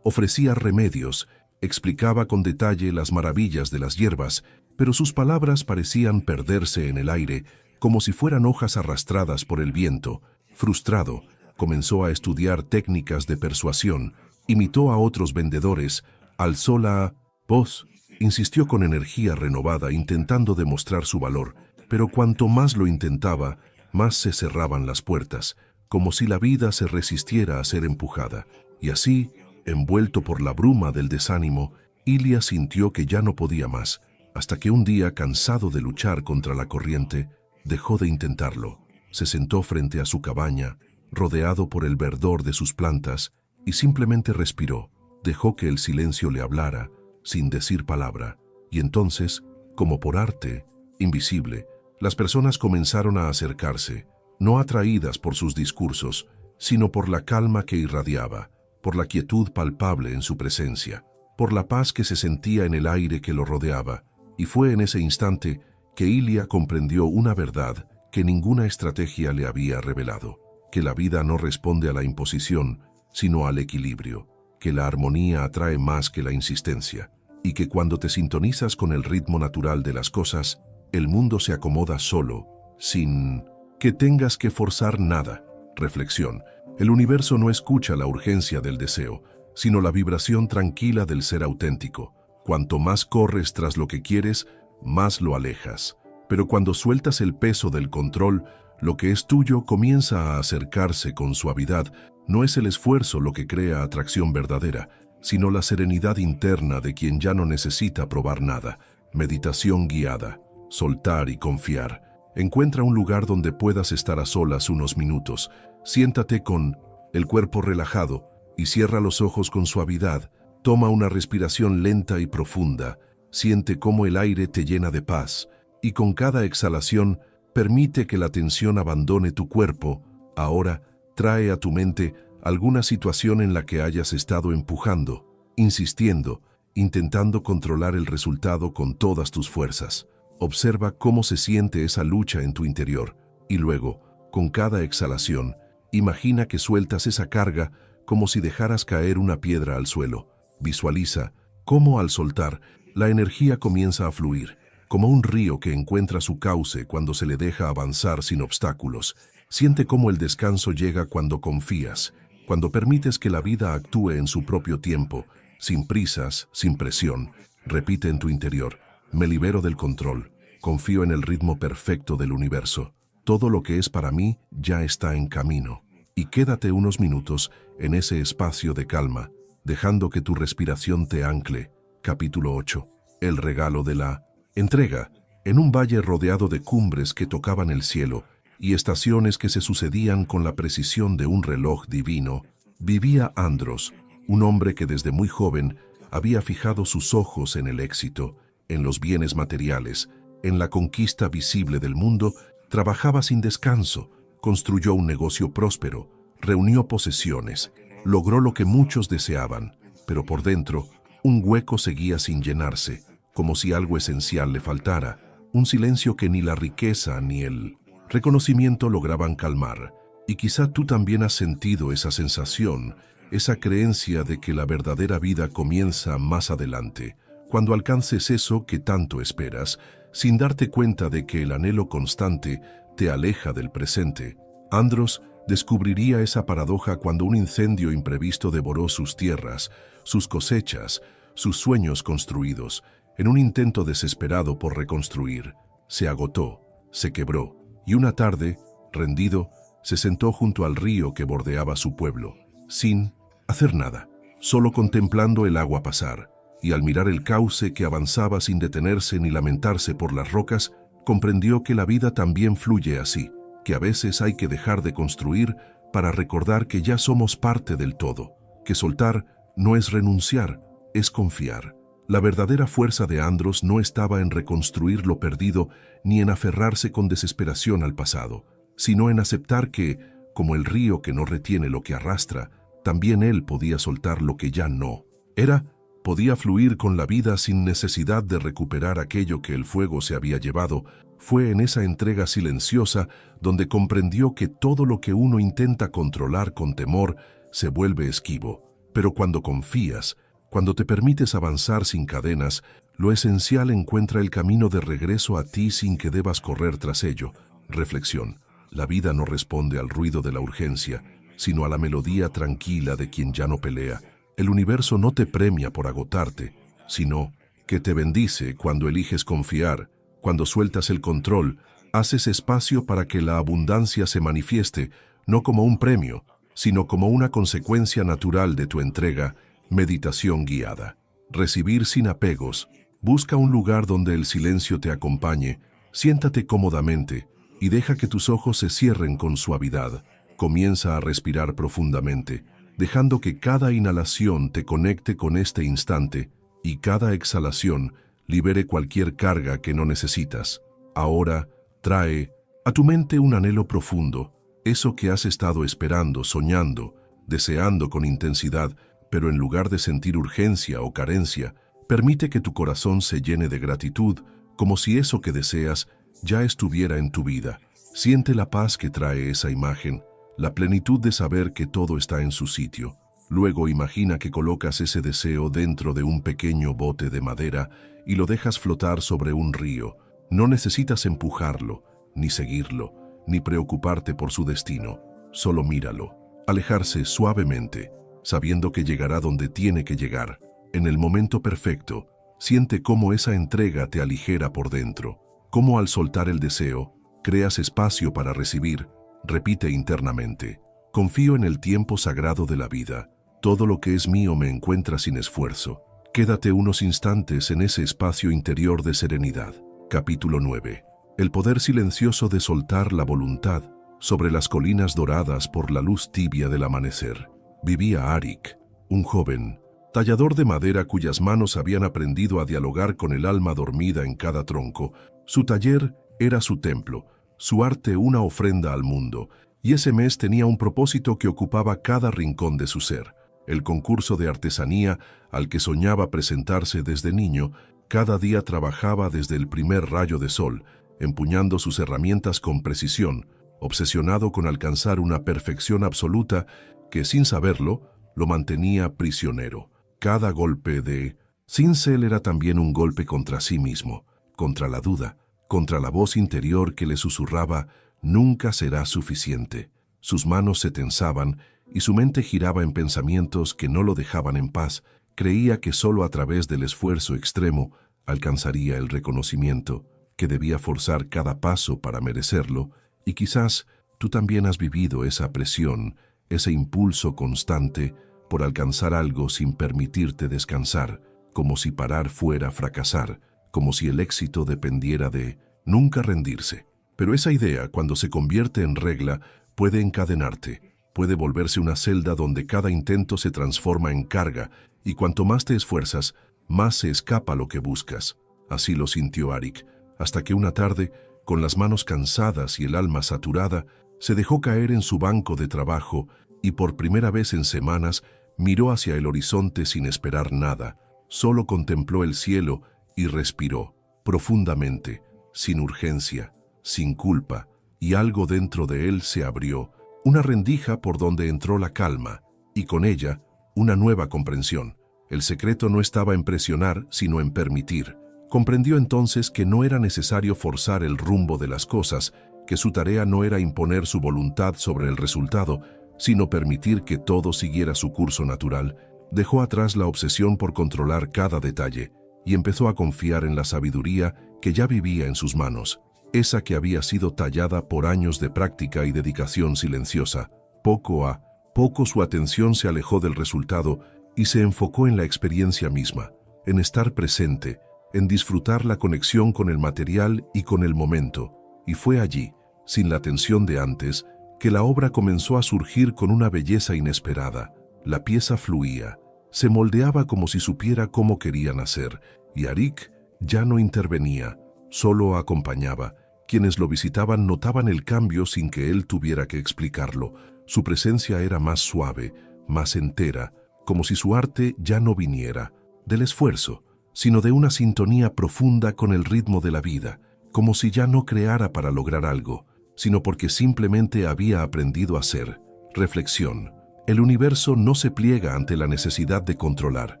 ofrecía remedios, explicaba con detalle las maravillas de las hierbas, pero sus palabras parecían perderse en el aire, como si fueran hojas arrastradas por el viento. Frustrado, comenzó a estudiar técnicas de persuasión, imitó a otros vendedores, alzó la voz, insistió con energía renovada intentando demostrar su valor, pero cuanto más lo intentaba, más se cerraban las puertas, como si la vida se resistiera a ser empujada. Y así, envuelto por la bruma del desánimo, Ilia sintió que ya no podía más. hasta que un día, cansado de luchar contra la corriente, dejó de intentarlo. Se sentó frente a su cabaña, rodeado por el verdor de sus plantas, y simplemente respiró. Dejó que el silencio le hablara, sin decir palabra. Y entonces, como por arte, invisible, las personas comenzaron a acercarse, no atraídas por sus discursos, sino por la calma que irradiaba, por la quietud palpable en su presencia, por la paz que se sentía en el aire que lo rodeaba. Y fue en ese instante que Ilia comprendió una verdad que ninguna estrategia le había revelado, que la vida no responde a la imposición, sino al equilibrio, que la armonía atrae más que la insistencia, y que cuando te sintonizas con el ritmo natural de las cosas, el mundo se acomoda solo, sin que tengas que forzar nada. Reflexión. El universo no escucha la urgencia del deseo, sino la vibración tranquila del ser auténtico. Cuanto más corres tras lo que quieres, más lo alejas. Pero cuando sueltas el peso del control, lo que es tuyo comienza a acercarse con suavidad. No es el esfuerzo lo que crea atracción verdadera, sino la serenidad interna de quien ya no necesita probar nada. Meditación guiada. Soltar y confiar. Encuentra un lugar donde puedas estar a solas unos minutos. Siéntate con el cuerpo relajado y cierra los ojos con suavidad. Toma una respiración lenta y profunda. Siente cómo el aire te llena de paz. Y con cada exhalación, permite que la tensión abandone tu cuerpo. Ahora, trae a tu mente alguna situación en la que hayas estado empujando, insistiendo, intentando controlar el resultado con todas tus fuerzas. Observa cómo se siente esa lucha en tu interior. Y luego, con cada exhalación, imagina que sueltas esa carga como si dejaras caer una piedra al suelo. Visualiza cómo al soltar, la energía comienza a fluir, como un río que encuentra su cauce cuando se le deja avanzar sin obstáculos. Siente cómo el descanso llega cuando confías, cuando permites que la vida actúe en su propio tiempo, sin prisas, sin presión. Repite en tu interior: me libero del control, confío en el ritmo perfecto del universo. Todo lo que es para mí ya está en camino. Y quédate unos minutos en ese espacio de calma, dejando que tu respiración te ancle. Capítulo 8. El regalo de la entrega. En un valle rodeado de cumbres que tocaban el cielo y estaciones que se sucedían con la precisión de un reloj divino, vivía Andros, un hombre que desde muy joven había fijado sus ojos en el éxito, en los bienes materiales, en la conquista visible del mundo. Trabajaba sin descanso, construyó un negocio próspero, reunió posesiones, logró lo que muchos deseaban, pero por dentro, un hueco seguía sin llenarse, como si algo esencial le faltara, un silencio que ni la riqueza ni el reconocimiento lograban calmar. Y quizá tú también has sentido esa sensación, esa creencia de que la verdadera vida comienza más adelante, cuando alcances eso que tanto esperas, sin darte cuenta de que el anhelo constante te aleja del presente. Andros descubriría esa paradoja cuando un incendio imprevisto devoró sus tierras, sus cosechas, sus sueños construidos. En un intento desesperado por reconstruir, se agotó, se quebró, y una tarde, rendido, se sentó junto al río que bordeaba su pueblo, sin hacer nada, solo contemplando el agua pasar. Y al mirar el cauce que avanzaba sin detenerse ni lamentarse por las rocas, comprendió que la vida también fluye así, que a veces hay que dejar de construir para recordar que ya somos parte del todo, que soltar no es renunciar, es confiar. La verdadera fuerza de Andros no estaba en reconstruir lo perdido ni en aferrarse con desesperación al pasado, sino en aceptar que, como el río que no retiene lo que arrastra, también él podía soltar lo que ya no era. Podía fluir con la vida sin necesidad de recuperar aquello que el fuego se había llevado. Fue en esa entrega silenciosa donde comprendió que todo lo que uno intenta controlar con temor se vuelve esquivo. Pero cuando confías, cuando te permites avanzar sin cadenas, lo esencial encuentra el camino de regreso a ti sin que debas correr tras ello. Reflexión. La vida no responde al ruido de la urgencia, sino a la melodía tranquila de quien ya no pelea. El universo no te premia por agotarte, sino que te bendice cuando eliges confiar, cuando sueltas el control, haces espacio para que la abundancia se manifieste, no como un premio, sino como una consecuencia natural de tu entrega. Meditación guiada. Recibir sin apegos. Busca un lugar donde el silencio te acompañe, siéntate cómodamente y deja que tus ojos se cierren con suavidad. Comienza a respirar profundamente, dejando que cada inhalación te conecte con este instante y cada exhalación libere cualquier carga que no necesitas. Ahora, trae a tu mente un anhelo profundo, eso que has estado esperando, soñando, deseando con intensidad, pero en lugar de sentir urgencia o carencia, permite que tu corazón se llene de gratitud, como si eso que deseas ya estuviera en tu vida. Siente la paz que trae esa imagen, la plenitud de saber que todo está en su sitio. Luego imagina que colocas ese deseo dentro de un pequeño bote de madera y lo dejas flotar sobre un río. No necesitas empujarlo, ni seguirlo, ni preocuparte por su destino. Solo míralo. Alejarse suavemente, sabiendo que llegará donde tiene que llegar. En el momento perfecto, siente cómo esa entrega te aligera por dentro, cómo al soltar el deseo, creas espacio para recibir. Repite internamente: confío en el tiempo sagrado de la vida. Todo lo que es mío me encuentra sin esfuerzo. Quédate unos instantes en ese espacio interior de serenidad. Capítulo 9. El poder silencioso de soltar la voluntad. Sobre las colinas doradas por la luz tibia del amanecer, vivía Arik, un joven tallador de madera cuyas manos habían aprendido a dialogar con el alma dormida en cada tronco. Su taller era su templo, su arte una ofrenda al mundo, y ese mes tenía un propósito que ocupaba cada rincón de su ser. El concurso de artesanía al que soñaba presentarse desde niño, cada día trabajaba desde el primer rayo de sol, empuñando sus herramientas con precisión, obsesionado con alcanzar una perfección absoluta que, sin saberlo, lo mantenía prisionero. Cada golpe de cincel era también un golpe contra sí mismo, contra la duda, contra la voz interior que le susurraba: nunca será suficiente. Sus manos se tensaban y su mente giraba en pensamientos que no lo dejaban en paz. Creía que solo a través del esfuerzo extremo alcanzaría el reconocimiento, que debía forzar cada paso para merecerlo, y quizás tú también has vivido esa presión, ese impulso constante por alcanzar algo sin permitirte descansar, como si parar fuera fracasar, como si el éxito dependiera de nunca rendirse. Pero esa idea, cuando se convierte en regla, puede encadenarte, puede volverse una celda donde cada intento se transforma en carga, y cuanto más te esfuerzas, más se escapa lo que buscas. Así lo sintió Arik, hasta que una tarde, con las manos cansadas y el alma saturada, se dejó caer en su banco de trabajo y por primera vez en semanas miró hacia el horizonte sin esperar nada. Solo contempló el cielo y respiró profundamente, sin urgencia, sin culpa, y algo dentro de él se abrió, una rendija por donde entró la calma, y con ella una nueva comprensión. El secreto no estaba en presionar, sino en permitir. Comprendió entonces que no era necesario forzar el rumbo de las cosas, que su tarea no era imponer su voluntad sobre el resultado, sino permitir que todo siguiera su curso natural. Dejó atrás la obsesión por controlar cada detalle y empezó a confiar en la sabiduría que ya vivía en sus manos, esa que había sido tallada por años de práctica y dedicación silenciosa. Poco a poco su atención se alejó del resultado y se enfocó en la experiencia misma, en estar presente, en disfrutar la conexión con el material y con el momento. Y fue allí, sin la tensión de antes, que la obra comenzó a surgir con una belleza inesperada. La pieza fluía, se moldeaba como si supiera cómo quería nacer, y Arik ya no intervenía, solo acompañaba. Quienes lo visitaban notaban el cambio sin que él tuviera que explicarlo. Su presencia era más suave, más entera, como si su arte ya no viniera del esfuerzo, sino de una sintonía profunda con el ritmo de la vida, como si ya no creara para lograr algo, sino porque simplemente había aprendido a ser. Reflexión. El universo no se pliega ante la necesidad de controlar,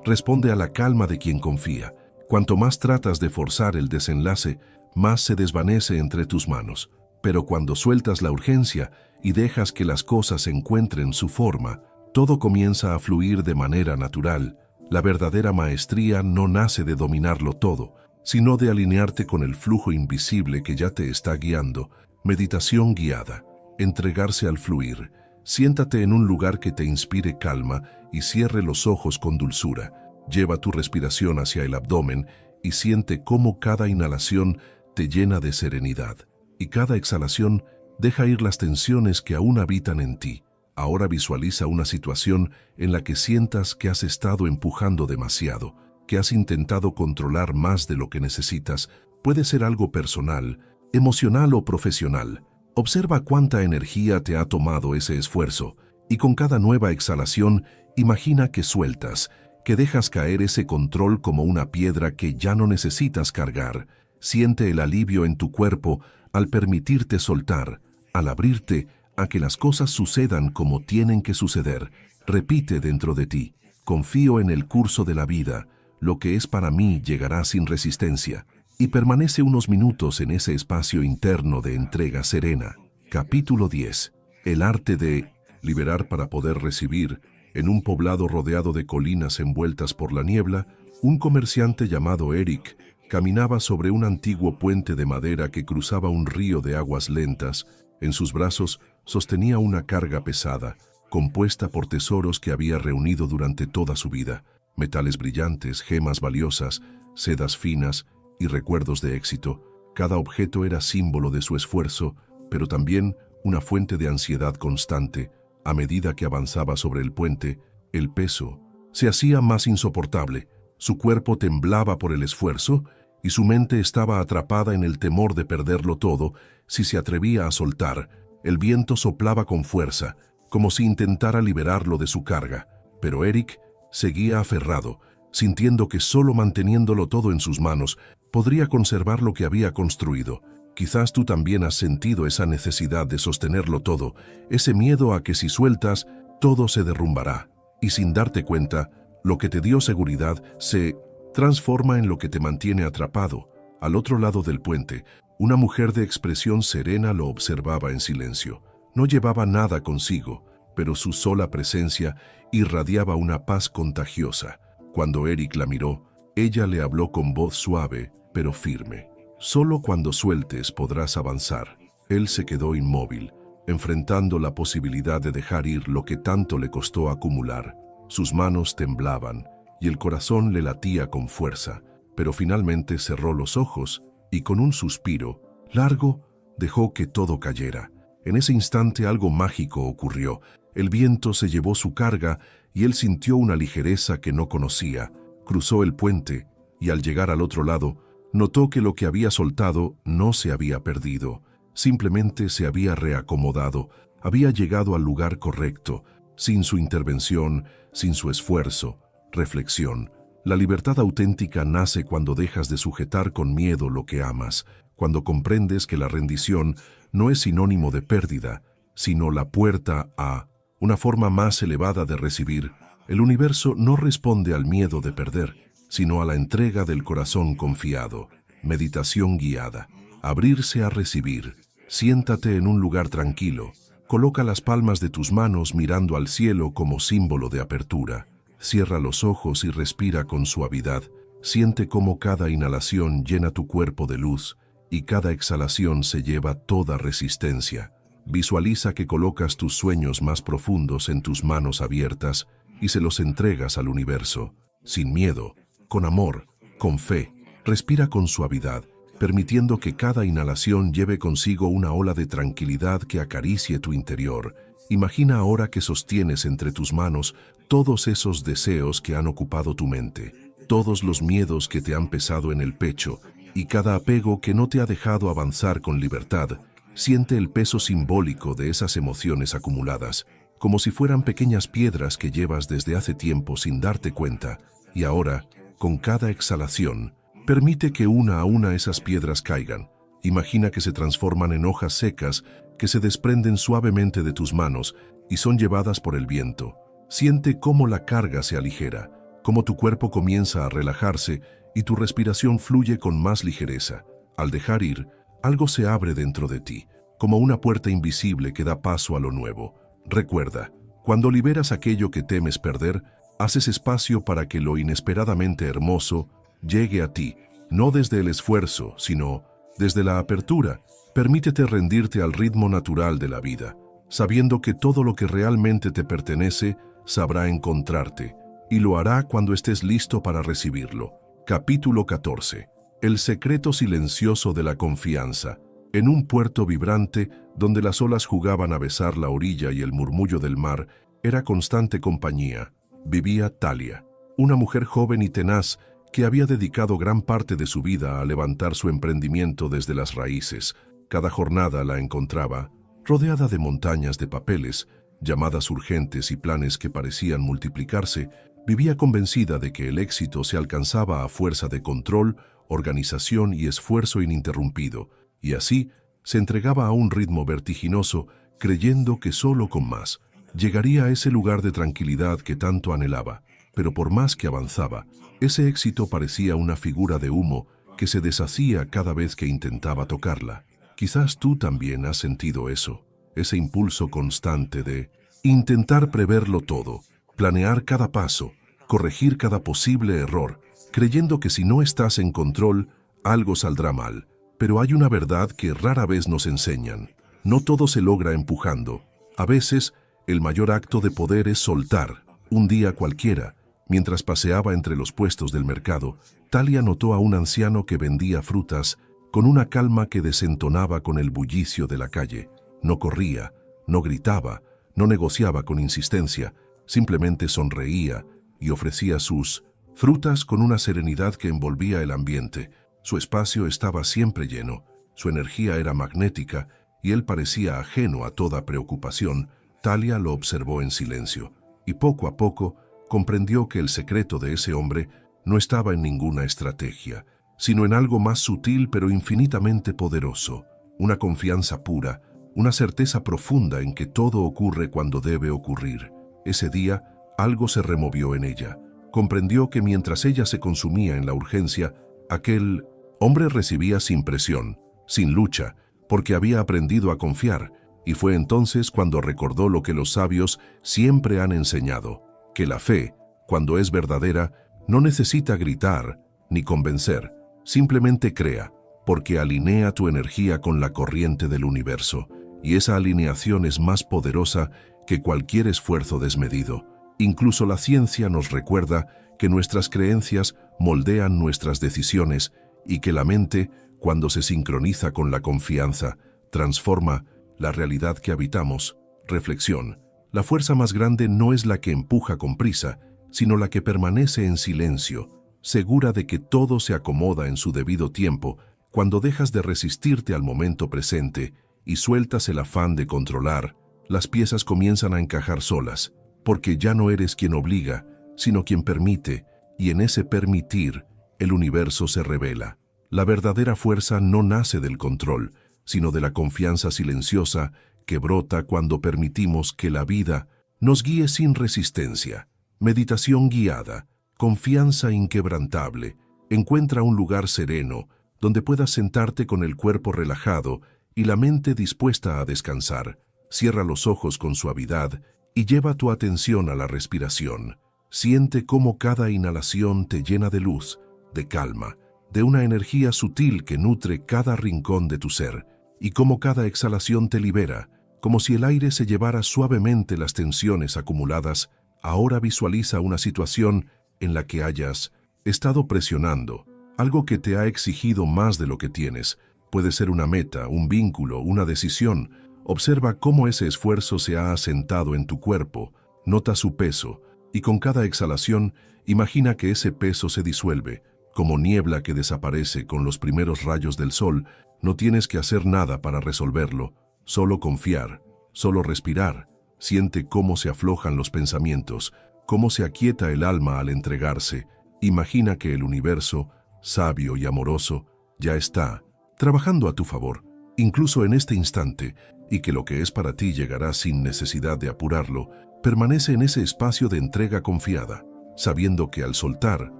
responde a la calma de quien confía. Cuanto más tratas de forzar el desenlace, más se desvanece entre tus manos. Pero cuando sueltas la urgencia y dejas que las cosas encuentren su forma, todo comienza a fluir de manera natural. La verdadera maestría no nace de dominarlo todo, sino de alinearte con el flujo invisible que ya te está guiando. Meditación guiada. Entregarse al fluir. Siéntate en un lugar que te inspire calma y cierre los ojos con dulzura. Lleva tu respiración hacia el abdomen y siente cómo cada inhalación te llena de serenidad y cada exhalación deja ir las tensiones que aún habitan en ti. Ahora visualiza una situación en la que sientas que has estado empujando demasiado, que has intentado controlar más de lo que necesitas. Puede ser algo personal, emocional o profesional. Observa cuánta energía te ha tomado ese esfuerzo y con cada nueva exhalación imagina que sueltas, que dejas caer ese control como una piedra que ya no necesitas cargar. Siente el alivio en tu cuerpo al permitirte soltar, al abrirte a que las cosas sucedan como tienen que suceder. Repite dentro de ti: confío en el curso de la vida, lo que es para mí llegará sin resistencia. Y permanece unos minutos en ese espacio interno de entrega serena. Capítulo 10. El arte de liberar para poder recibir. En un poblado rodeado de colinas envueltas por la niebla, un comerciante llamado Eric caminaba sobre un antiguo puente de madera que cruzaba un río de aguas lentas. En sus brazos sostenía una carga pesada, compuesta por tesoros que había reunido durante toda su vida: metales brillantes, gemas valiosas, sedas finas y recuerdos de éxito. Cada objeto era símbolo de su esfuerzo, pero también una fuente de ansiedad constante. A medida que avanzaba sobre el puente, el peso se hacía más insoportable. Su cuerpo temblaba por el esfuerzo y su mente estaba atrapada en el temor de perderlo todo si se atrevía a soltar. El viento soplaba con fuerza, como si intentara liberarlo de su carga, pero Eric seguía aferrado, sintiendo que solo manteniéndolo todo en sus manos podría conservar lo que había construido. Quizás tú también has sentido esa necesidad de sostenerlo todo, ese miedo a que si sueltas, todo se derrumbará. Y sin darte cuenta, lo que te dio seguridad se transforma en lo que te mantiene atrapado. Al otro lado del puente, una mujer de expresión serena lo observaba en silencio. No llevaba nada consigo, pero su sola presencia irradiaba una paz contagiosa. Cuando Eric la miró, ella le habló con voz suave, pero firme. Solo cuando sueltes podrás avanzar. Él se quedó inmóvil, enfrentando la posibilidad de dejar ir lo que tanto le costó acumular. Sus manos temblaban y el corazón le latía con fuerza, pero finalmente cerró los ojos y con un suspiro largo dejó que todo cayera. En ese instante algo mágico ocurrió. El viento se llevó su carga y él sintió una ligereza que no conocía. Cruzó el puente y al llegar al otro lado, notó que lo que había soltado no se había perdido, simplemente se había reacomodado, había llegado al lugar correcto, sin su intervención, sin su esfuerzo. Reflexión: la libertad auténtica nace cuando dejas de sujetar con miedo lo que amas, cuando comprendes que la rendición no es sinónimo de pérdida, sino la puerta a una forma más elevada de recibir. El universo no responde al miedo de perder, sino a la entrega del corazón confiado. Meditación guiada. Abrirse a recibir. Siéntate en un lugar tranquilo. Coloca las palmas de tus manos mirando al cielo como símbolo de apertura. Cierra los ojos y respira con suavidad. Siente cómo cada inhalación llena tu cuerpo de luz y cada exhalación se lleva toda resistencia. Visualiza que colocas tus sueños más profundos en tus manos abiertas y se los entregas al universo, sin miedo, con amor, con fe. Respira con suavidad, permitiendo que cada inhalación lleve consigo una ola de tranquilidad que acaricie tu interior. Imagina ahora que sostienes entre tus manos todos esos deseos que han ocupado tu mente, todos los miedos que te han pesado en el pecho y cada apego que no te ha dejado avanzar con libertad. Siente el peso simbólico de esas emociones acumuladas, como si fueran pequeñas piedras que llevas desde hace tiempo sin darte cuenta. Y ahora, con cada exhalación, permite que una a una esas piedras caigan. Imagina que se transforman en hojas secas que se desprenden suavemente de tus manos y son llevadas por el viento. Siente cómo la carga se aligera, cómo tu cuerpo comienza a relajarse y tu respiración fluye con más ligereza. Al dejar ir, algo se abre dentro de ti, como una puerta invisible que da paso a lo nuevo. Recuerda, cuando liberas aquello que temes perder, haces espacio para que lo inesperadamente hermoso llegue a ti, no desde el esfuerzo, sino desde la apertura. Permítete rendirte al ritmo natural de la vida, sabiendo que todo lo que realmente te pertenece sabrá encontrarte, y lo hará cuando estés listo para recibirlo. Capítulo 14. El secreto silencioso de la confianza. En un puerto vibrante, donde las olas jugaban a besar la orilla y el murmullo del mar era constante compañía, vivía Talia, una mujer joven y tenaz que había dedicado gran parte de su vida a levantar su emprendimiento desde las raíces. Cada jornada la encontraba rodeada de montañas de papeles, llamadas urgentes y planes que parecían multiplicarse. Vivía convencida de que el éxito se alcanzaba a fuerza de control, organización y esfuerzo ininterrumpido, y así se entregaba a un ritmo vertiginoso, creyendo que solo con más llegaría a ese lugar de tranquilidad que tanto anhelaba. Pero por más que avanzaba, ese éxito parecía una figura de humo que se deshacía cada vez que intentaba tocarla. Quizás tú también has sentido eso, ese impulso constante de intentar preverlo todo, planear cada paso, corregir cada posible error, creyendo que si no estás en control, algo saldrá mal. Pero hay una verdad que rara vez nos enseñan. No todo se logra empujando. A veces, el mayor acto de poder es soltar. Un día cualquiera, mientras paseaba entre los puestos del mercado, Talia notó a un anciano que vendía frutas con una calma que desentonaba con el bullicio de la calle. No corría, no gritaba, no negociaba con insistencia, simplemente sonreía y ofrecía sus frutas con una serenidad que envolvía el ambiente. Su espacio estaba siempre lleno, su energía era magnética y él parecía ajeno a toda preocupación. Talia lo observó en silencio y poco a poco comprendió que el secreto de ese hombre no estaba en ninguna estrategia, sino en algo más sutil pero infinitamente poderoso, una confianza pura, una certeza profunda en que todo ocurre cuando debe ocurrir. Ese día, algo se removió en ella. Comprendió que mientras ella se consumía en la urgencia, aquel hombre recibía sin presión, sin lucha, porque había aprendido a confiar, y fue entonces cuando recordó lo que los sabios siempre han enseñado, que la fe, cuando es verdadera, no necesita gritar ni convencer, simplemente crea, porque alinea tu energía con la corriente del universo, y esa alineación es más poderosa que cualquier esfuerzo desmedido. Incluso la ciencia nos recuerda que nuestras creencias moldean nuestras decisiones y que la mente, cuando se sincroniza con la confianza, transforma la realidad que habitamos. Reflexión. La fuerza más grande no es la que empuja con prisa, sino la que permanece en silencio, segura de que todo se acomoda en su debido tiempo. Cuando dejas de resistirte al momento presente y sueltas el afán de controlar, las piezas comienzan a encajar solas, porque ya no eres quien obliga, sino quien permite, y en ese permitir, el universo se revela. La verdadera fuerza no nace del control, sino de la confianza silenciosa que brota cuando permitimos que la vida nos guíe sin resistencia. Meditación guiada, confianza inquebrantable. Encuentra un lugar sereno, donde puedas sentarte con el cuerpo relajado y la mente dispuesta a descansar. Cierra los ojos con suavidad y lleva tu atención a la respiración. Siente cómo cada inhalación te llena de luz, de calma, de una energía sutil que nutre cada rincón de tu ser, y cómo cada exhalación te libera, como si el aire se llevara suavemente las tensiones acumuladas. Ahora visualiza una situación en la que hayas estado presionando, algo que te ha exigido más de lo que tienes. Puede ser una meta, un vínculo, una decisión. Observa cómo ese esfuerzo se ha asentado en tu cuerpo, nota su peso, y con cada exhalación, imagina que ese peso se disuelve, como niebla que desaparece con los primeros rayos del sol. No tienes que hacer nada para resolverlo, solo confiar, solo respirar. Siente cómo se aflojan los pensamientos, cómo se aquieta el alma al entregarse. Imagina que el universo, sabio y amoroso, ya está trabajando a tu favor, incluso en este instante, y que lo que es para ti llegará sin necesidad de apurarlo. Permanece en ese espacio de entrega confiada, sabiendo que al soltar,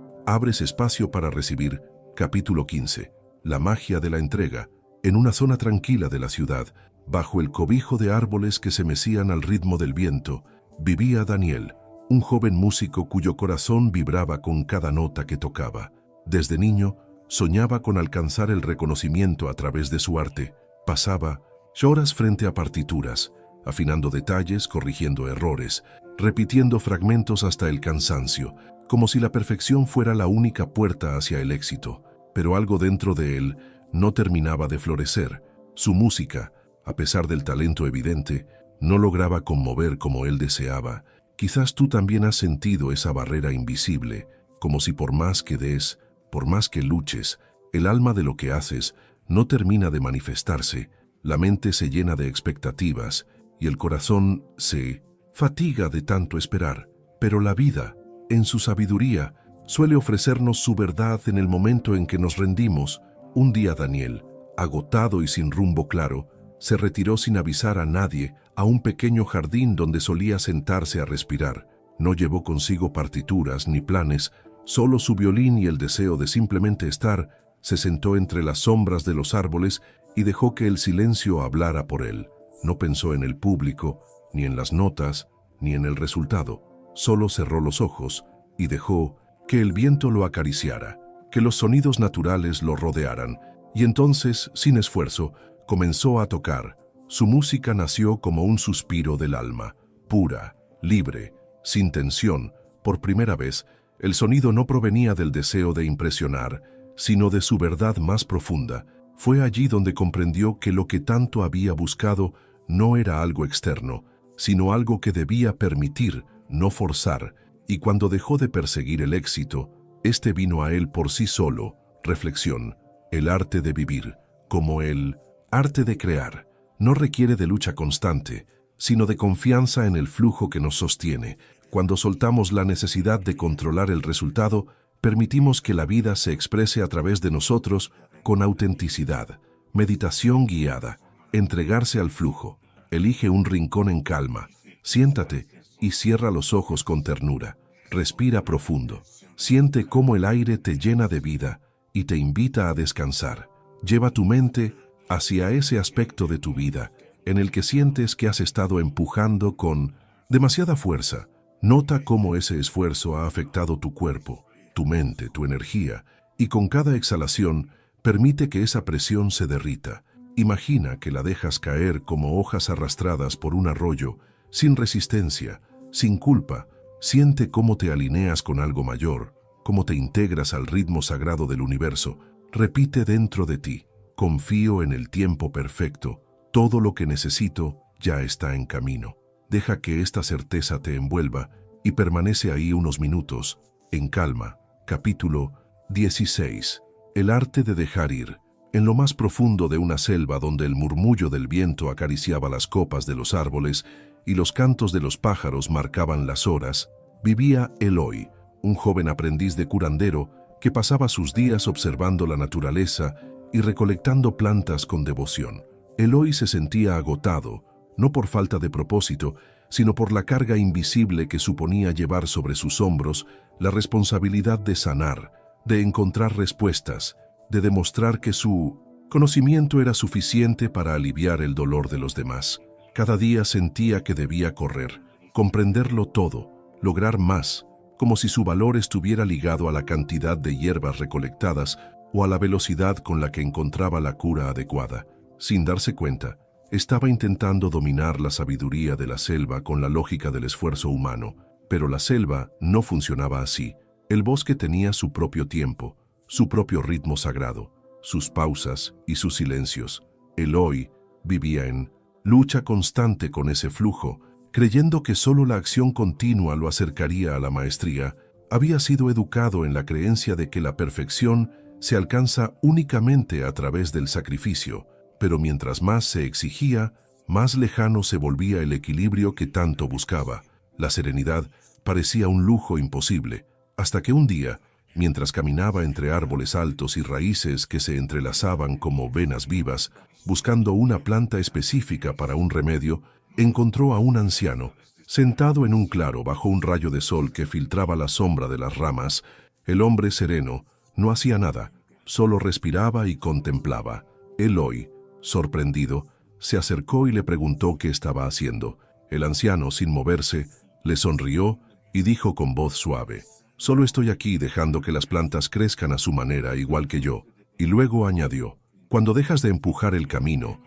abres espacio para recibir. Capítulo 15. La magia de la entrega. En una zona tranquila de la ciudad, bajo el cobijo de árboles que se mecían al ritmo del viento, vivía Daniel, un joven músico cuyo corazón vibraba con cada nota que tocaba. Desde niño, soñaba con alcanzar el reconocimiento a través de su arte. Pasaba horas frente a partituras, afinando detalles, corrigiendo errores, repitiendo fragmentos hasta el cansancio. como si la perfección fuera la única puerta hacia el éxito. Pero algo dentro de él no terminaba de florecer. Su música, a pesar del talento evidente, no lograba conmover como él deseaba. Quizás tú también has sentido esa barrera invisible, como si por más que des, por más que luches, el alma de lo que haces no termina de manifestarse, la mente se llena de expectativas y el corazón se fatiga de tanto esperar. Pero la vida, en su sabiduría, suele ofrecernos su verdad en el momento en que nos rendimos. Un día Daniel, agotado y sin rumbo claro, se retiró sin avisar a nadie a un pequeño jardín donde solía sentarse a respirar. No llevó consigo partituras ni planes, solo su violín y el deseo de simplemente estar. Se sentó entre las sombras de los árboles y dejó que el silencio hablara por él. No pensó en el público, ni en las notas, ni en el resultado. Solo cerró los ojos y dejó que el viento lo acariciara, que los sonidos naturales lo rodearan. Y entonces, sin esfuerzo, comenzó a tocar. Su música nació como un suspiro del alma, pura, libre, sin tensión. Por primera vez, el sonido no provenía del deseo de impresionar, sino de su verdad más profunda. Fue allí donde comprendió que lo que tanto había buscado no era algo externo, sino algo que debía permitir, no forzar, y cuando dejó de perseguir el éxito, este vino a él por sí solo. Reflexión: el arte de vivir, como el arte de crear, no requiere de lucha constante, sino de confianza en el flujo que nos sostiene. Cuando soltamos la necesidad de controlar el resultado, permitimos que la vida se exprese a través de nosotros con autenticidad. Meditación guiada, entregarse al flujo. Elige un rincón en calma, siéntate y cierra los ojos con ternura. Respira profundo, siente cómo el aire te llena de vida y te invita a descansar. Lleva tu mente hacia ese aspecto de tu vida en el que sientes que has estado empujando con demasiada fuerza. Nota cómo ese esfuerzo ha afectado tu cuerpo, tu mente, tu energía, y con cada exhalación permite que esa presión se derrita. Imagina que la dejas caer como hojas arrastradas por un arroyo, sin resistencia, sin culpa. Siente cómo te alineas con algo mayor, cómo te integras al ritmo sagrado del universo. Repite dentro de ti: confío en el tiempo perfecto, todo lo que necesito ya está en camino. Deja que esta certeza te envuelva y permanece ahí unos minutos, en calma. Capítulo 16. El arte de dejar ir. En lo más profundo de una selva donde el murmullo del viento acariciaba las copas de los árboles y los cantos de los pájaros marcaban las horas, vivía Eloy, un joven aprendiz de curandero que pasaba sus días observando la naturaleza y recolectando plantas con devoción. Eloy se sentía agotado, no por falta de propósito, sino por la carga invisible que suponía llevar sobre sus hombros la responsabilidad de sanar, de encontrar respuestas, de demostrar que su conocimiento era suficiente para aliviar el dolor de los demás. Cada día sentía que debía correr, comprenderlo todo, lograr más, como si su valor estuviera ligado a la cantidad de hierbas recolectadas o a la velocidad con la que encontraba la cura adecuada. Sin darse cuenta, estaba intentando dominar la sabiduría de la selva con la lógica del esfuerzo humano, pero la selva no funcionaba así. El bosque tenía su propio tiempo, su propio ritmo sagrado, sus pausas y sus silencios. Eloy vivía en lucha constante con ese flujo, creyendo que solo la acción continua lo acercaría a la maestría. Había sido educado en la creencia de que la perfección se alcanza únicamente a través del sacrificio, pero mientras más se exigía, más lejano se volvía el equilibrio que tanto buscaba. La serenidad parecía un lujo imposible, hasta que un día, mientras caminaba entre árboles altos y raíces que se entrelazaban como venas vivas, buscando una planta específica para un remedio, encontró a un anciano, sentado en un claro bajo un rayo de sol que filtraba la sombra de las ramas. El hombre sereno no hacía nada, solo respiraba y contemplaba. Eloy, sorprendido, se acercó y le preguntó qué estaba haciendo. El anciano, sin moverse, le sonrió y dijo con voz suave: «Solo estoy aquí dejando que las plantas crezcan a su manera, igual que yo». Y luego añadió: «Cuando dejas de empujar el camino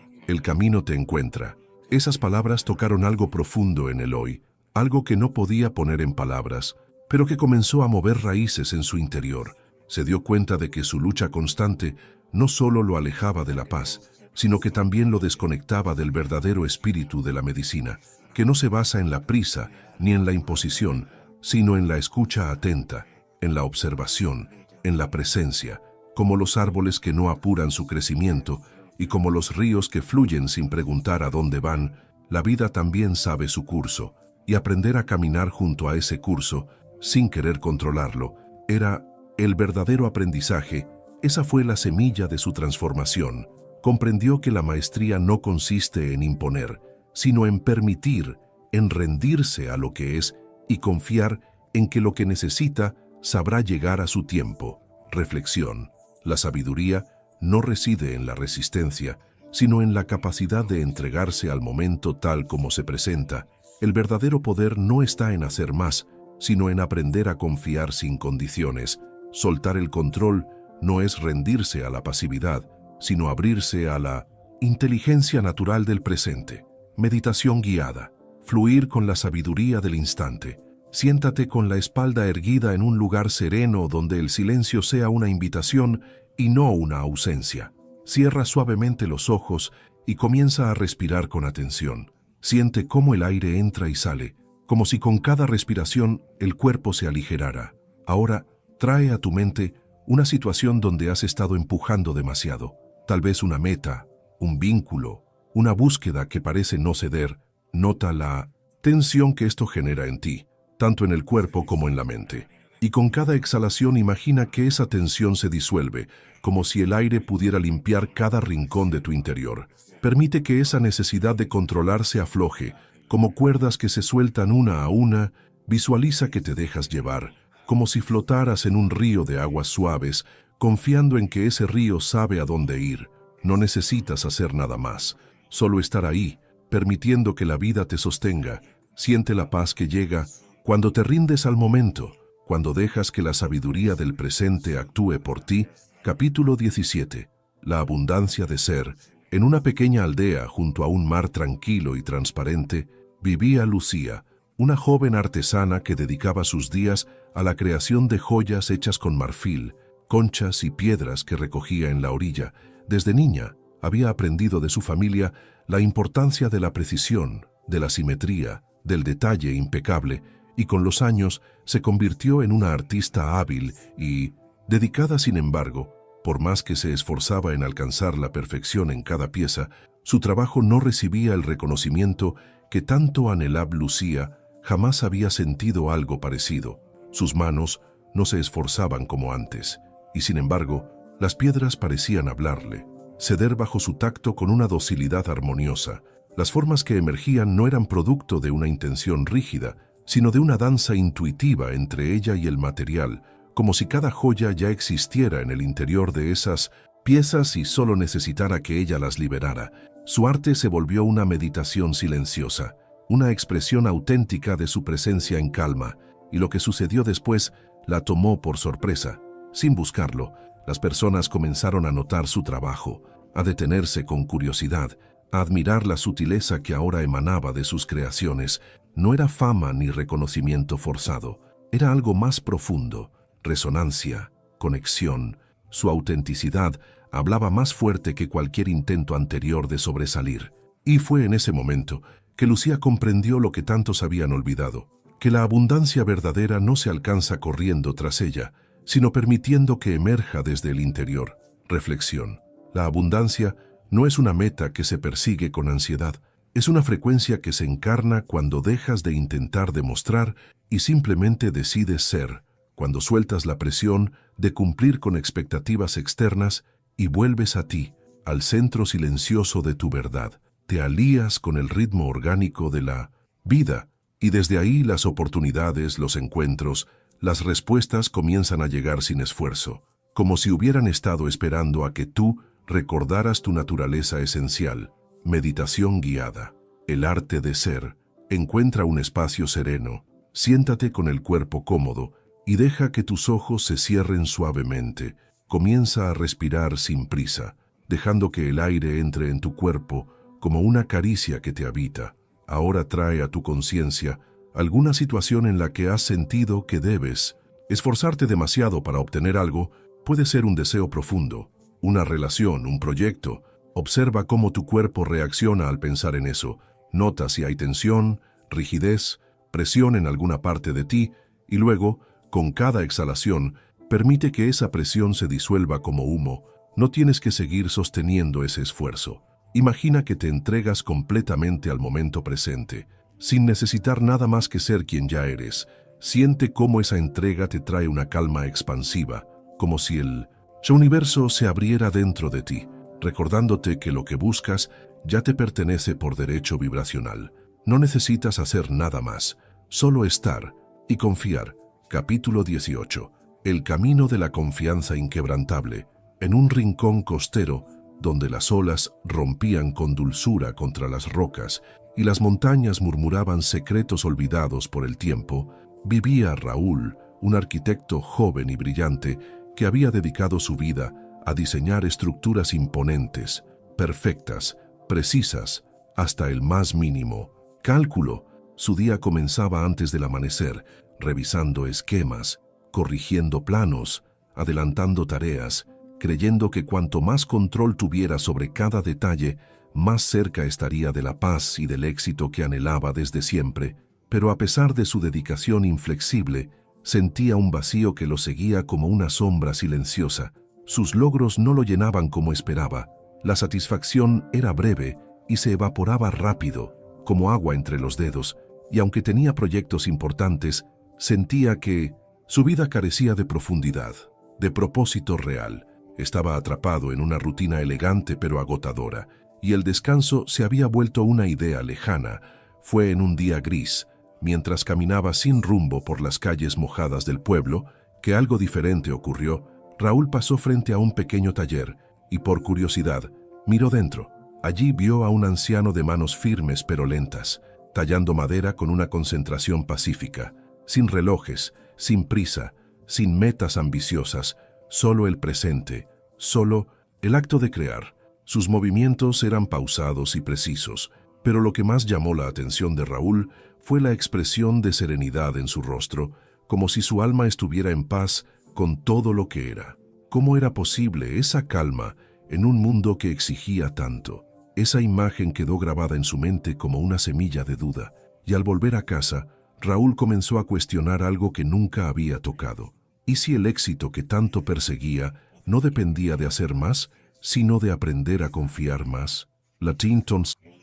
te encuentra». Esas palabras tocaron algo profundo en Eloy, algo que no podía poner en palabras, pero que comenzó a mover raíces en su interior. Se dio cuenta de que su lucha constante no solo lo alejaba de la paz, sino que también lo desconectaba del verdadero espíritu de la medicina, que no se basa en la prisa ni en la imposición, sino en la escucha atenta, en la observación, en la presencia, como los árboles que no apuran su crecimiento y como los ríos que fluyen sin preguntar a dónde van. La vida también sabe su curso, y aprender a caminar junto a ese curso, sin querer controlarlo, era el verdadero aprendizaje. Esa fue la semilla de su transformación. Comprendió que la maestría no consiste en imponer, sino en permitir, en rendirse a lo que es y confiar en que lo que necesita sabrá llegar a su tiempo. Reflexión. La sabiduría no reside en la resistencia, sino en la capacidad de entregarse al momento tal como se presenta. El verdadero poder no está en hacer más, sino en aprender a confiar sin condiciones. Soltar el control no es rendirse a la pasividad, sino abrirse a la inteligencia natural del presente. Meditación guiada. Fluir con la sabiduría del instante. Siéntate con la espalda erguida en un lugar sereno donde el silencio sea una invitación y no una ausencia. Cierra suavemente los ojos y comienza a respirar con atención. Siente cómo el aire entra y sale, como si con cada respiración el cuerpo se aligerara. Ahora, trae a tu mente una situación donde has estado empujando demasiado. Tal vez una meta, un vínculo, una búsqueda que parece no ceder. Nota la tensión que esto genera en ti, tanto en el cuerpo como en la mente. Y con cada exhalación imagina que esa tensión se disuelve, como si el aire pudiera limpiar cada rincón de tu interior. Permite que esa necesidad de controlar se afloje, como cuerdas que se sueltan una a una. Visualiza que te dejas llevar, como si flotaras en un río de aguas suaves, confiando en que ese río sabe a dónde ir. No necesitas hacer nada más, solo estar ahí, permitiendo que la vida te sostenga. Siente la paz que llega cuando te rindes al momento, cuando dejas que la sabiduría del presente actúe por ti. Capítulo 17. La abundancia de ser. En una pequeña aldea junto a un mar tranquilo y transparente, vivía Lucía, una joven artesana que dedicaba sus días a la creación de joyas hechas con marfil, conchas y piedras que recogía en la orilla. Desde niña, había aprendido de su familia la importancia de la precisión, de la simetría, del detalle impecable, y con los años se convirtió en una artista hábil y dedicada. Sin embargo, por más que se esforzaba en alcanzar la perfección en cada pieza, su trabajo no recibía el reconocimiento que tanto anhelaba. Lucía jamás había sentido algo parecido. Sus manos no se esforzaban como antes, y sin embargo, las piedras parecían hablarle, ceder bajo su tacto con una docilidad armoniosa. Las formas que emergían no eran producto de una intención rígida, sino de una danza intuitiva entre ella y el material, como si cada joya ya existiera en el interior de esas piezas y solo necesitara que ella las liberara. Su arte se volvió una meditación silenciosa, una expresión auténtica de su presencia en calma, y lo que sucedió después la tomó por sorpresa. Sin buscarlo, las personas comenzaron a notar su trabajo, a detenerse con curiosidad, a admirar la sutileza que ahora emanaba de sus creaciones. No era fama ni reconocimiento forzado, era algo más profundo, resonancia, conexión. Su autenticidad hablaba más fuerte que cualquier intento anterior de sobresalir. Y fue en ese momento que Lucía comprendió lo que tantos habían olvidado, que la abundancia verdadera no se alcanza corriendo tras ella, sino permitiendo que emerja desde el interior. Reflexión. La abundancia no es una meta que se persigue con ansiedad, es una frecuencia que se encarna cuando dejas de intentar demostrar y simplemente decides ser, cuando sueltas la presión de cumplir con expectativas externas y vuelves a ti, al centro silencioso de tu verdad. Te alías con el ritmo orgánico de la vida y desde ahí las oportunidades, los encuentros, las respuestas comienzan a llegar sin esfuerzo, como si hubieran estado esperando a que tú recordaras tu naturaleza esencial. Meditación guiada. El arte de ser. Encuentra un espacio sereno, siéntate con el cuerpo cómodo y deja que tus ojos se cierren suavemente. Comienza a respirar sin prisa, dejando que el aire entre en tu cuerpo como una caricia que te habita. Ahora trae a tu conciencia alguna situación en la que has sentido que debes esforzarte demasiado para obtener algo. Puede ser un deseo profundo, una relación, un proyecto. Observa cómo tu cuerpo reacciona al pensar en eso. Nota si hay tensión, rigidez, presión en alguna parte de ti y luego, con cada exhalación, permite que esa presión se disuelva como humo. No tienes que seguir sosteniendo ese esfuerzo. Imagina que te entregas completamente al momento presente, sin necesitar nada más que ser quien ya eres. Siente cómo esa entrega te trae una calma expansiva, como si el universo se abriera dentro de ti, recordándote que lo que buscas ya te pertenece por derecho vibracional. No necesitas hacer nada más, solo estar y confiar. Capítulo 18. El camino de la confianza inquebrantable. En un rincón costero, donde las olas rompían con dulzura contra las rocas y las montañas murmuraban secretos olvidados por el tiempo, vivía Raúl, un arquitecto joven y brillante que había dedicado su vida a diseñar estructuras imponentes, perfectas, precisas, hasta el más mínimo cálculo. Su día comenzaba antes del amanecer, revisando esquemas, corrigiendo planos, adelantando tareas, creyendo que cuanto más control tuviera sobre cada detalle, más cerca estaría de la paz y del éxito que anhelaba desde siempre. Pero a pesar de su dedicación inflexible, sentía un vacío que lo seguía como una sombra silenciosa. Sus logros no lo llenaban como esperaba. La satisfacción era breve y se evaporaba rápido, como agua entre los dedos, y aunque tenía proyectos importantes, sentía que su vida carecía de profundidad, de propósito real. Estaba atrapado en una rutina elegante pero agotadora, y el descanso se había vuelto una idea lejana. Fue en un día gris, mientras caminaba sin rumbo por las calles mojadas del pueblo, que algo diferente ocurrió. Raúl pasó frente a un pequeño taller y, por curiosidad, miró dentro. Allí vio a un anciano de manos firmes pero lentas, tallando madera con una concentración pacífica, sin relojes, sin prisa, sin metas ambiciosas, solo el presente, solo el acto de crear. Sus movimientos eran pausados y precisos, pero lo que más llamó la atención de Raúl fue la expresión de serenidad en su rostro, como si su alma estuviera en paz con todo lo que era. ¿Cómo era posible esa calma en un mundo que exigía tanto? Esa imagen quedó grabada en su mente como una semilla de duda, y al volver a casa, Raúl comenzó a cuestionar algo que nunca había tocado. ¿Y si el éxito que tanto perseguía no dependía de hacer más, sino de aprender a confiar más? La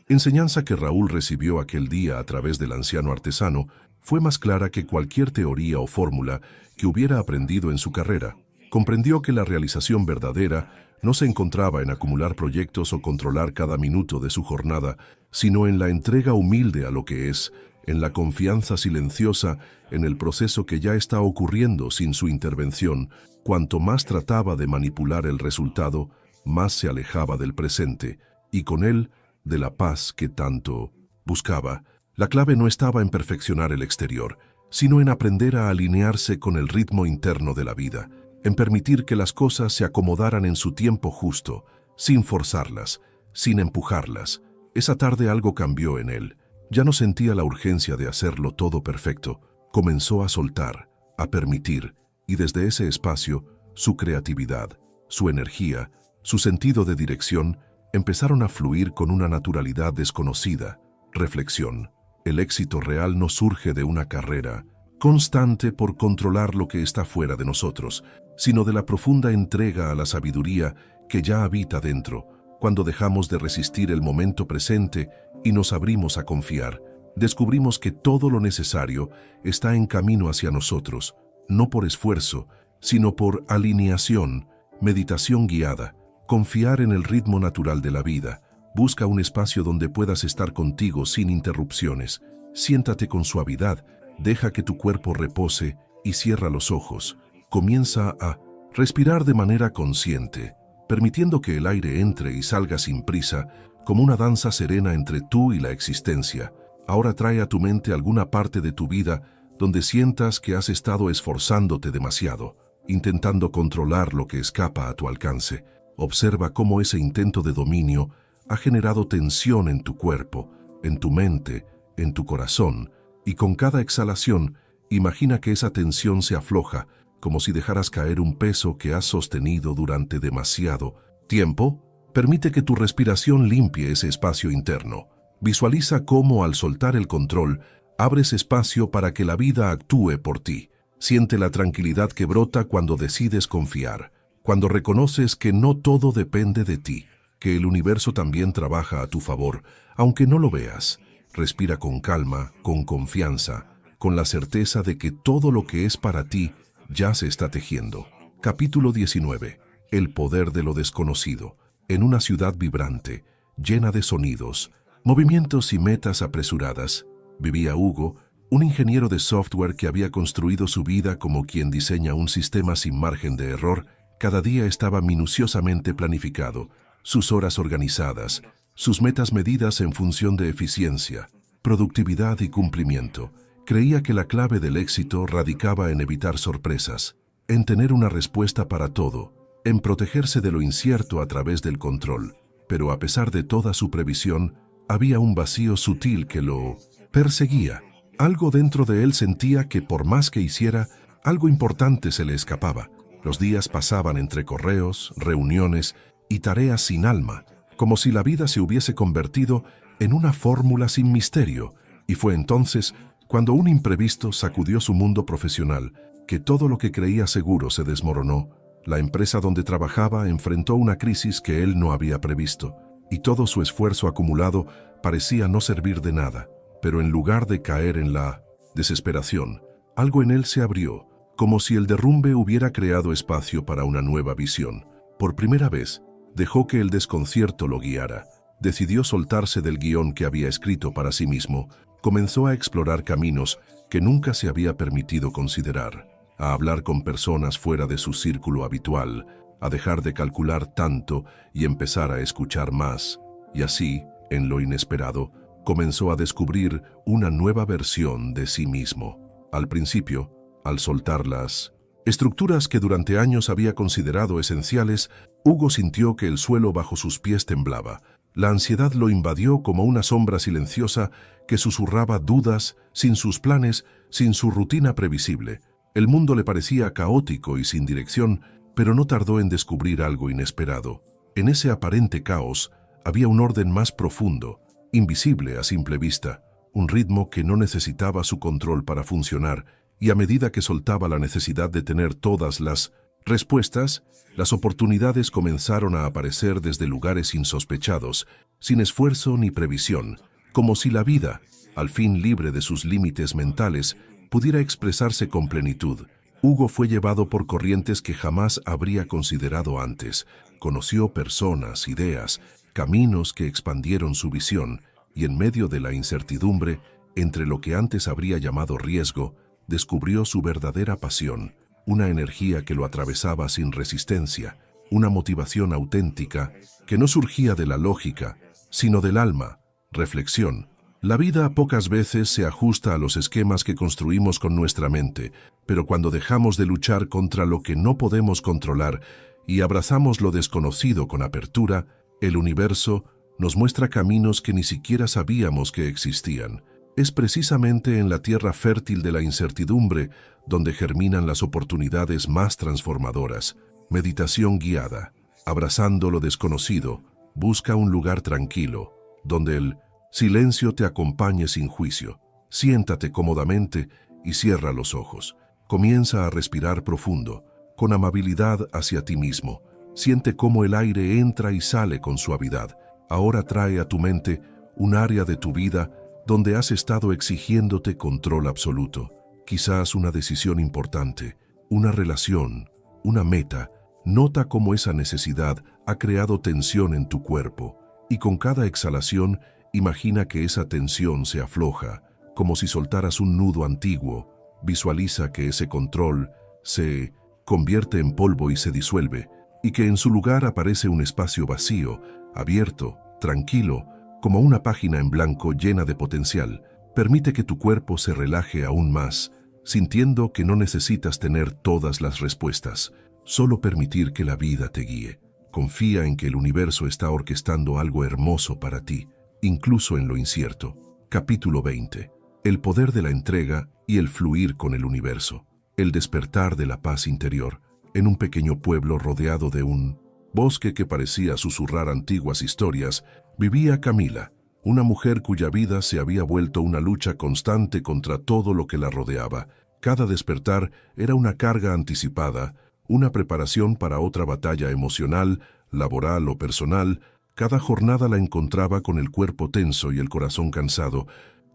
enseñanza que Raúl recibió aquel día a través del anciano artesano fue más clara que cualquier teoría o fórmula que hubiera aprendido en su carrera. Comprendió que la realización verdadera no se encontraba en acumular proyectos o controlar cada minuto de su jornada, sino en la entrega humilde a lo que es, en la confianza silenciosa en el proceso que ya está ocurriendo sin su intervención. Cuanto más trataba de manipular el resultado, más se alejaba del presente, y con él, de la paz que tanto buscaba. La clave no estaba en perfeccionar el exterior, sino en aprender a alinearse con el ritmo interno de la vida, en permitir que las cosas se acomodaran en su tiempo justo, sin forzarlas, sin empujarlas. Esa tarde algo cambió en él. Ya no sentía la urgencia de hacerlo todo perfecto. Comenzó a soltar, a permitir, y desde ese espacio, su creatividad, su energía, su sentido de dirección, empezaron a fluir con una naturalidad desconocida. Reflexión. El éxito real no surge de una carrera constante por controlar lo que está fuera de nosotros, sino de la profunda entrega a la sabiduría que ya habita dentro. Cuando dejamos de resistir el momento presente y nos abrimos a confiar, descubrimos que todo lo necesario está en camino hacia nosotros, no por esfuerzo, sino por alineación, meditación guiada. Confiar en el ritmo natural de la vida. Busca un espacio donde puedas estar contigo sin interrupciones. Siéntate con suavidad, deja que tu cuerpo repose y cierra los ojos. Comienza a respirar de manera consciente, permitiendo que el aire entre y salga sin prisa, como una danza serena entre tú y la existencia. Ahora trae a tu mente alguna parte de tu vida donde sientas que has estado esforzándote demasiado, intentando controlar lo que escapa a tu alcance. Observa cómo ese intento de dominio ha generado tensión en tu cuerpo, en tu mente, en tu corazón, y con cada exhalación, imagina que esa tensión se afloja, como si dejaras caer un peso que has sostenido durante demasiado tiempo. Permite que tu respiración limpie ese espacio interno. Visualiza cómo, al soltar el control, abres espacio para que la vida actúe por ti. Siente la tranquilidad que brota cuando decides confiar, cuando reconoces que no todo depende de ti, que el universo también trabaja a tu favor, aunque no lo veas. Respira con calma, con confianza, con la certeza de que todo lo que es para ti ya se está tejiendo. Capítulo 19. El poder de lo desconocido. En una ciudad vibrante, llena de sonidos, movimientos y metas apresuradas, vivía Hugo, un ingeniero de software que había construido su vida como quien diseña un sistema sin margen de error. Cada día estaba minuciosamente planificado, sus horas organizadas, sus metas medidas en función de eficiencia, productividad y cumplimiento. Creía que la clave del éxito radicaba en evitar sorpresas, en tener una respuesta para todo, en protegerse de lo incierto a través del control. Pero a pesar de toda su previsión, había un vacío sutil que lo perseguía. Algo dentro de él sentía que por más que hiciera, algo importante se le escapaba. Los días pasaban entre correos, reuniones y tareas sin alma, como si la vida se hubiese convertido en una fórmula sin misterio. Y fue entonces cuando un imprevisto sacudió su mundo profesional, que todo lo que creía seguro se desmoronó. La empresa donde trabajaba enfrentó una crisis que él no había previsto, y todo su esfuerzo acumulado parecía no servir de nada. Pero en lugar de caer en la desesperación, algo en él se abrió, como si el derrumbe hubiera creado espacio para una nueva visión. Por primera vez, dejó que el desconcierto lo guiara. Decidió soltarse del guión que había escrito para sí mismo. Comenzó a explorar caminos que nunca se había permitido considerar, a hablar con personas fuera de su círculo habitual, a dejar de calcular tanto y empezar a escuchar más. Y así, en lo inesperado, comenzó a descubrir una nueva versión de sí mismo. Al principio, al soltar las estructuras que durante años había considerado esenciales, Hugo sintió que el suelo bajo sus pies temblaba. La ansiedad lo invadió como una sombra silenciosa que susurraba dudas, sin sus planes, sin su rutina previsible. El mundo le parecía caótico y sin dirección, pero no tardó en descubrir algo inesperado. En ese aparente caos había un orden más profundo, invisible a simple vista, un ritmo que no necesitaba su control para funcionar, y a medida que soltaba la necesidad de tener todas las respuestas, las oportunidades comenzaron a aparecer desde lugares insospechados, sin esfuerzo ni previsión, como si la vida, al fin libre de sus límites mentales, pudiera expresarse con plenitud. Hugo fue llevado por corrientes que jamás habría considerado antes. Conoció personas, ideas, caminos que expandieron su visión, y en medio de la incertidumbre, entre lo que antes habría llamado riesgo, descubrió su verdadera pasión, una energía que lo atravesaba sin resistencia, una motivación auténtica que no surgía de la lógica, sino del alma. Reflexión. La vida pocas veces se ajusta a los esquemas que construimos con nuestra mente, pero cuando dejamos de luchar contra lo que no podemos controlar y abrazamos lo desconocido con apertura, el universo nos muestra caminos que ni siquiera sabíamos que existían. Es precisamente en la tierra fértil de la incertidumbre donde germinan las oportunidades más transformadoras. Meditación guiada. Abrazando lo desconocido, busca un lugar tranquilo, donde el silencio te acompañe sin juicio. Siéntate cómodamente y cierra los ojos. Comienza a respirar profundo, con amabilidad hacia ti mismo. Siente cómo el aire entra y sale con suavidad. Ahora trae a tu mente un área de tu vida donde has estado exigiéndote control absoluto. Quizás una decisión importante, una relación, una meta. Nota cómo esa necesidad ha creado tensión en tu cuerpo, y con cada exhalación, imagina que esa tensión se afloja, como si soltaras un nudo antiguo. Visualiza que ese control se convierte en polvo y se disuelve, y que en su lugar aparece un espacio vacío, abierto, tranquilo, como una página en blanco llena de potencial. Permite que tu cuerpo se relaje aún más, sintiendo que no necesitas tener todas las respuestas, solo permitir que la vida te guíe. Confía en que el universo está orquestando algo hermoso para ti, incluso en lo incierto. Capítulo 20. el poder de la entrega y el fluir con el universo, el despertar de la paz interior, en un pequeño pueblo rodeado de un bosque que parecía susurrar antiguas historias, vivía Camila, una mujer cuya vida se había vuelto una lucha constante contra todo lo que la rodeaba. Cada despertar era una carga anticipada, una preparación para otra batalla emocional, laboral o personal. Cada jornada la encontraba con el cuerpo tenso y el corazón cansado,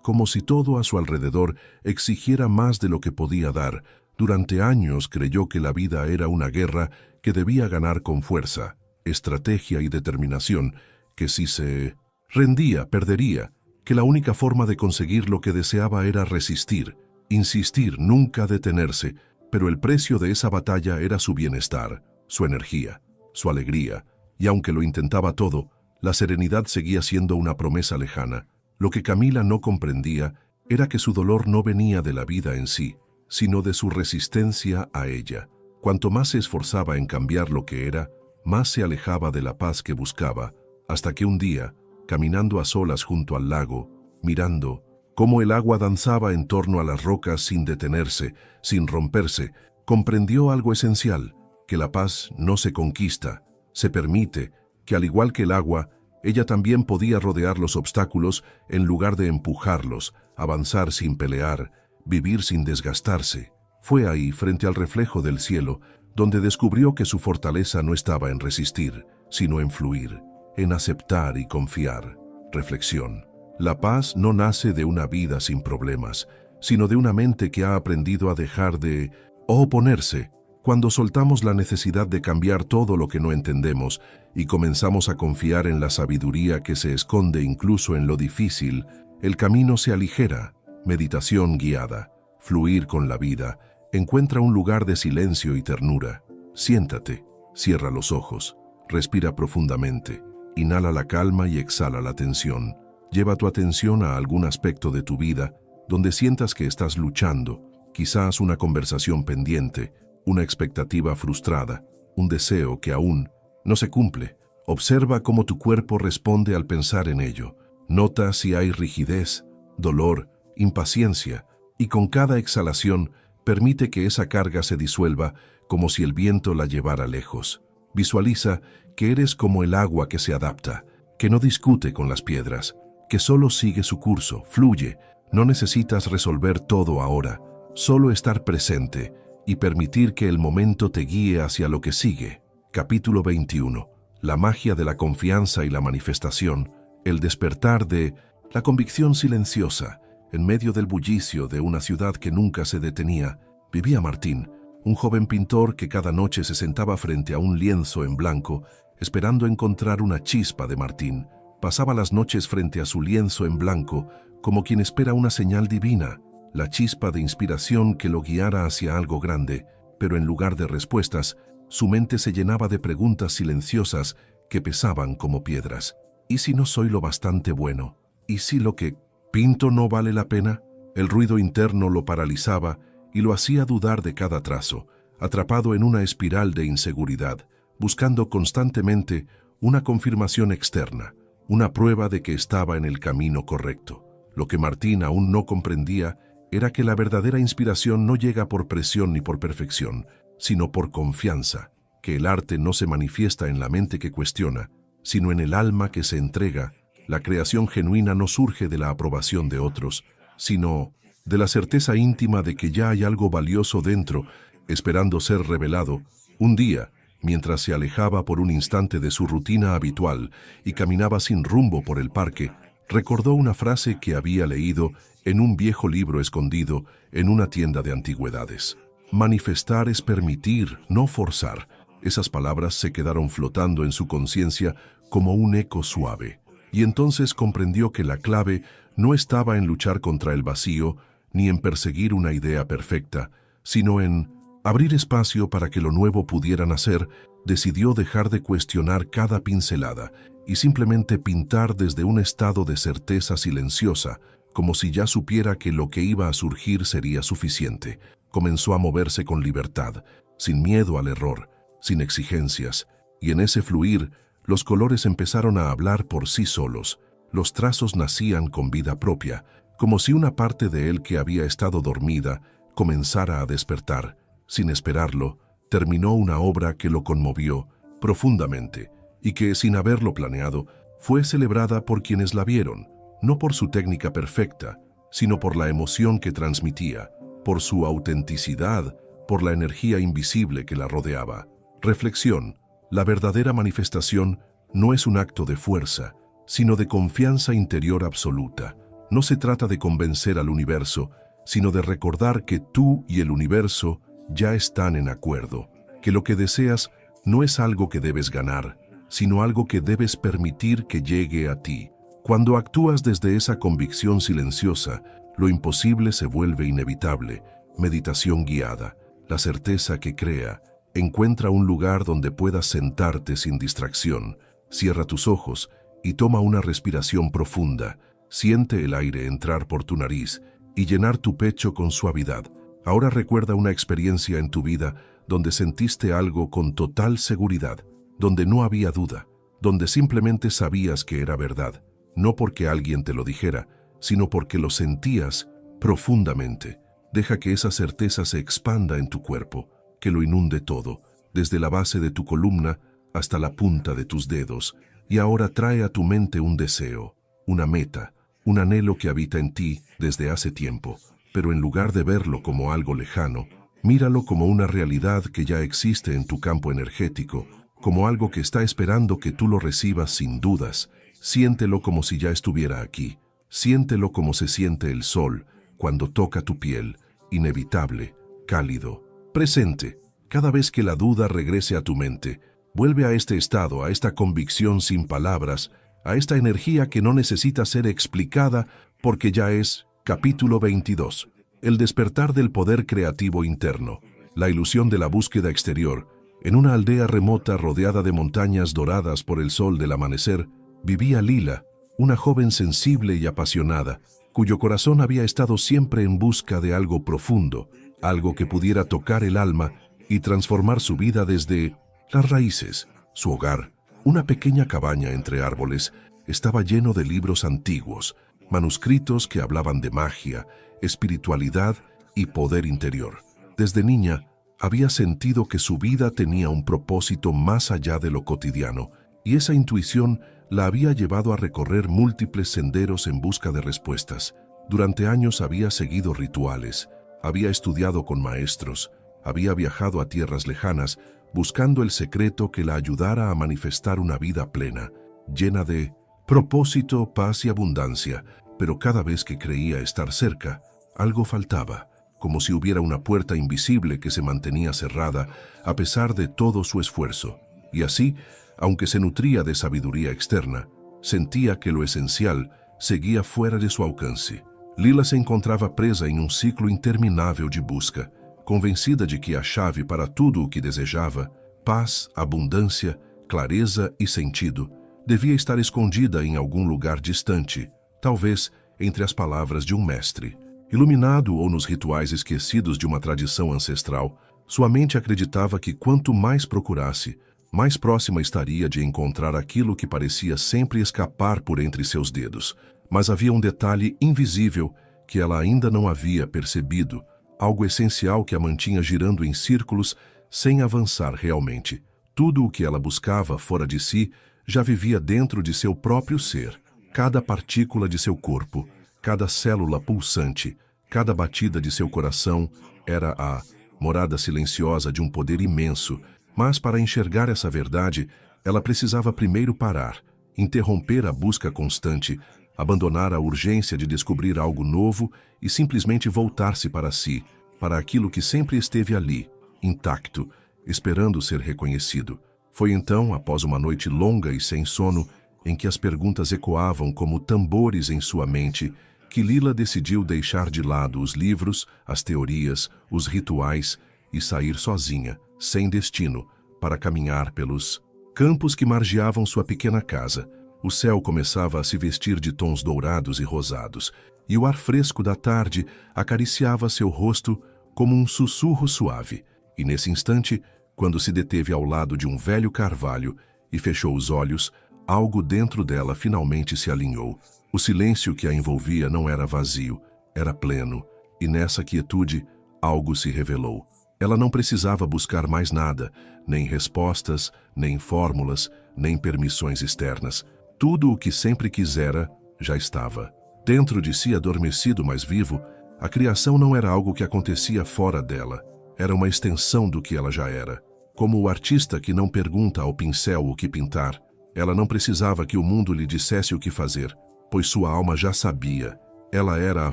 como si todo a su alrededor exigiera más de lo que podía dar. Durante años creyó que la vida era una guerra que debía ganar con fuerza, estrategia y determinación, que si se rendía, perdería, que la única forma de conseguir lo que deseaba era resistir, insistir, nunca detenerse, pero el precio de esa batalla era su bienestar, su energía, su alegría, y aunque lo intentaba todo, la serenidad seguía siendo una promesa lejana. Lo que Camila no comprendía era que su dolor no venía de la vida en sí, sino de su resistencia a ella. Cuanto más se esforzaba en cambiar lo que era, más se alejaba de la paz que buscaba, hasta que un día, caminando a solas junto al lago, mirando cómo el agua danzaba en torno a las rocas sin detenerse, sin romperse, comprendió algo esencial, que la paz no se conquista, se permite, que al igual que el agua, ella también podía rodear los obstáculos en lugar de empujarlos, avanzar sin pelear, vivir sin desgastarse. Fue ahí, frente al reflejo del cielo, donde descubrió que su fortaleza no estaba en resistir, sino en fluir, en aceptar y confiar. Reflexión. La paz no nace de una vida sin problemas, sino de una mente que ha aprendido a dejar de oponerse. Cuando soltamos la necesidad de cambiar todo lo que no entendemos y comenzamos a confiar en la sabiduría que se esconde incluso en lo difícil, el camino se aligera. Meditación guiada, fluir con la vida, encuentra un lugar de silencio y ternura. Siéntate, cierra los ojos, respira profundamente, inhala la calma y exhala la tensión. Lleva tu atención a algún aspecto de tu vida donde sientas que estás luchando, quizás una conversación pendiente, una expectativa frustrada, un deseo que aún no se cumple. Observa cómo tu cuerpo responde al pensar en ello. Nota si hay rigidez, dolor, impaciencia, y con cada exhalación permite que esa carga se disuelva como si el viento la llevara lejos. Visualiza que eres como el agua que se adapta, que no discute con las piedras, que solo sigue su curso, fluye. No necesitas resolver todo ahora, solo estar presente y permitir que el momento te guíe hacia lo que sigue. Capítulo 21. La magia de la confianza y la manifestación, el despertar de la convicción silenciosa. En medio del bullicio de una ciudad que nunca se detenía, vivía Martín, un joven pintor que cada noche se sentaba frente a un lienzo en blanco, esperando encontrar una chispa de Martín. Pasaba las noches frente a su lienzo en blanco, como quien espera una señal divina, la chispa de inspiración que lo guiara hacia algo grande, pero en lugar de respuestas, su mente se llenaba de preguntas silenciosas que pesaban como piedras. ¿Y si no soy lo bastante bueno? ¿Y si lo que pinto no vale la pena? El ruido interno lo paralizaba y lo hacía dudar de cada trazo, atrapado en una espiral de inseguridad, buscando constantemente una confirmación externa, una prueba de que estaba en el camino correcto. Lo que Martín aún no comprendía era que la verdadera inspiración no llega por presión ni por perfección, sino por confianza, que el arte no se manifiesta en la mente que cuestiona, sino en el alma que se entrega. La creación genuina no surge de la aprobación de otros, sino de la certeza íntima de que ya hay algo valioso dentro, esperando ser revelado. Un día, mientras se alejaba por un instante de su rutina habitual y caminaba sin rumbo por el parque, recordó una frase que había leído en un viejo libro escondido en una tienda de antigüedades. Manifestar es permitir, no forzar. Esas palabras se quedaron flotando en su conciencia como un eco suave. Y entonces comprendió que la clave no estaba en luchar contra el vacío ni en perseguir una idea perfecta, sino en abrir espacio para que lo nuevo pudiera nacer. Decidió dejar de cuestionar cada pincelada y simplemente pintar desde un estado de certeza silenciosa, como si ya supiera que lo que iba a surgir sería suficiente. Comenzó a moverse con libertad, sin miedo al error, sin exigencias, y en ese fluir, los colores empezaron a hablar por sí solos. Los trazos nacían con vida propia, como si una parte de él que había estado dormida comenzara a despertar. Sin esperarlo, terminó una obra que lo conmovió profundamente y que, sin haberlo planeado, fue celebrada por quienes la vieron, no por su técnica perfecta, sino por la emoción que transmitía, por su autenticidad, por la energía invisible que la rodeaba. Reflexión: la verdadera manifestación no es un acto de fuerza, sino de confianza interior absoluta. No se trata de convencer al universo, sino de recordar que tú y el universo ya están en acuerdo, que lo que deseas no es algo que debes ganar, sino algo que debes permitir que llegue a ti. Cuando actúas desde esa convicción silenciosa, lo imposible se vuelve inevitable. Meditación guiada, la certeza que crea. Encuentra un lugar donde puedas sentarte sin distracción. Cierra tus ojos y toma una respiración profunda. Siente el aire entrar por tu nariz y llenar tu pecho con suavidad. Ahora recuerda una experiencia en tu vida donde sentiste algo con total seguridad, donde no había duda, donde simplemente sabías que era verdad, no porque alguien te lo dijera, sino porque lo sentías profundamente. Deja que esa certeza se expanda en tu cuerpo, que lo inunde todo, desde la base de tu columna hasta la punta de tus dedos, y ahora trae a tu mente un deseo, una meta, un anhelo que habita en ti desde hace tiempo, pero en lugar de verlo como algo lejano, míralo como una realidad que ya existe en tu campo energético, como algo que está esperando que tú lo recibas sin dudas. Siéntelo como si ya estuviera aquí. Siéntelo como se siente el sol cuando toca tu piel, inevitable, cálido, presente. Cada vez que la duda regrese a tu mente, vuelve a este estado, a esta convicción sin palabras, a esta energía que no necesita ser explicada porque ya es. Capítulo 22. El despertar del poder creativo interno. La ilusión de la búsqueda exterior. En una aldea remota rodeada de montañas doradas por el sol del amanecer, vivía Lila, una joven sensible y apasionada, cuyo corazón había estado siempre en busca de algo profundo, algo que pudiera tocar el alma y transformar su vida desde las raíces. Su hogar, una pequeña cabaña entre árboles, estaba lleno de libros antiguos, manuscritos que hablaban de magia, espiritualidad y poder interior. Desde niña, había sentido que su vida tenía un propósito más allá de lo cotidiano, y esa intuición la había llevado a recorrer múltiples senderos en busca de respuestas. Durante años había seguido rituales, había estudiado con maestros, había viajado a tierras lejanas, buscando el secreto que la ayudara a manifestar una vida plena, llena de propósito, paz y abundancia, pero cada vez que creía estar cerca, algo faltaba, como si hubiera una puerta invisible que se mantenía cerrada a pesar de todo su esfuerzo. Y así, aunque se nutría de sabiduría externa, sentía que lo esencial seguía fuera de su alcance. Lila se encontrava presa em um ciclo interminável de busca, convencida de que a chave para tudo o que desejava, paz, abundância, clareza e sentido, devia estar escondida em algum lugar distante, talvez entre as palavras de um mestre. Iluminado ou nos rituais esquecidos de uma tradição ancestral, sua mente acreditava que quanto mais procurasse, mais próxima estaria de encontrar aquilo que parecia sempre escapar por entre seus dedos. Mas havia um detalhe invisível que ela ainda não havia percebido, algo essencial que a mantinha girando em círculos sem avançar realmente. Tudo o que ela buscava fora de si já vivia dentro de seu próprio ser. Cada partícula de seu corpo, cada célula pulsante, cada batida de seu coração era a morada silenciosa de um poder imenso. Mas para enxergar essa verdade, ela precisava primeiro parar, interromper a busca constante, abandonar a urgência de descobrir algo novo e simplesmente voltar-se para si, para aquilo que sempre esteve ali, intacto, esperando ser reconhecido. Foi então, após uma noite longa e sem sono, em que as perguntas ecoavam como tambores em sua mente, que Lila decidiu deixar de lado os livros, as teorias, os rituais e sair sozinha, sem destino, para caminhar pelos campos que margeavam sua pequena casa. O céu começava a se vestir de tons dourados e rosados, e o ar fresco da tarde acariciava seu rosto como um sussurro suave. E nesse instante, quando se deteve ao lado de um velho carvalho e fechou os olhos, algo dentro dela finalmente se alinhou. O silêncio que a envolvia não era vazio, era pleno, e nessa quietude algo se revelou. Ela não precisava buscar mais nada, nem respostas, nem fórmulas, nem permissões externas. Tudo o que sempre quisera já estava. Dentro de si, adormecido, mas vivo, a criação não era algo que acontecia fora dela. Era uma extensão do que ela já era. Como o artista que não pergunta ao pincel o que pintar, ela não precisava que o mundo lhe dissesse o que fazer, pois sua alma já sabia. Ela era a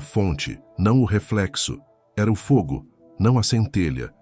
fonte, não o reflexo. Era o fogo, não a centelha.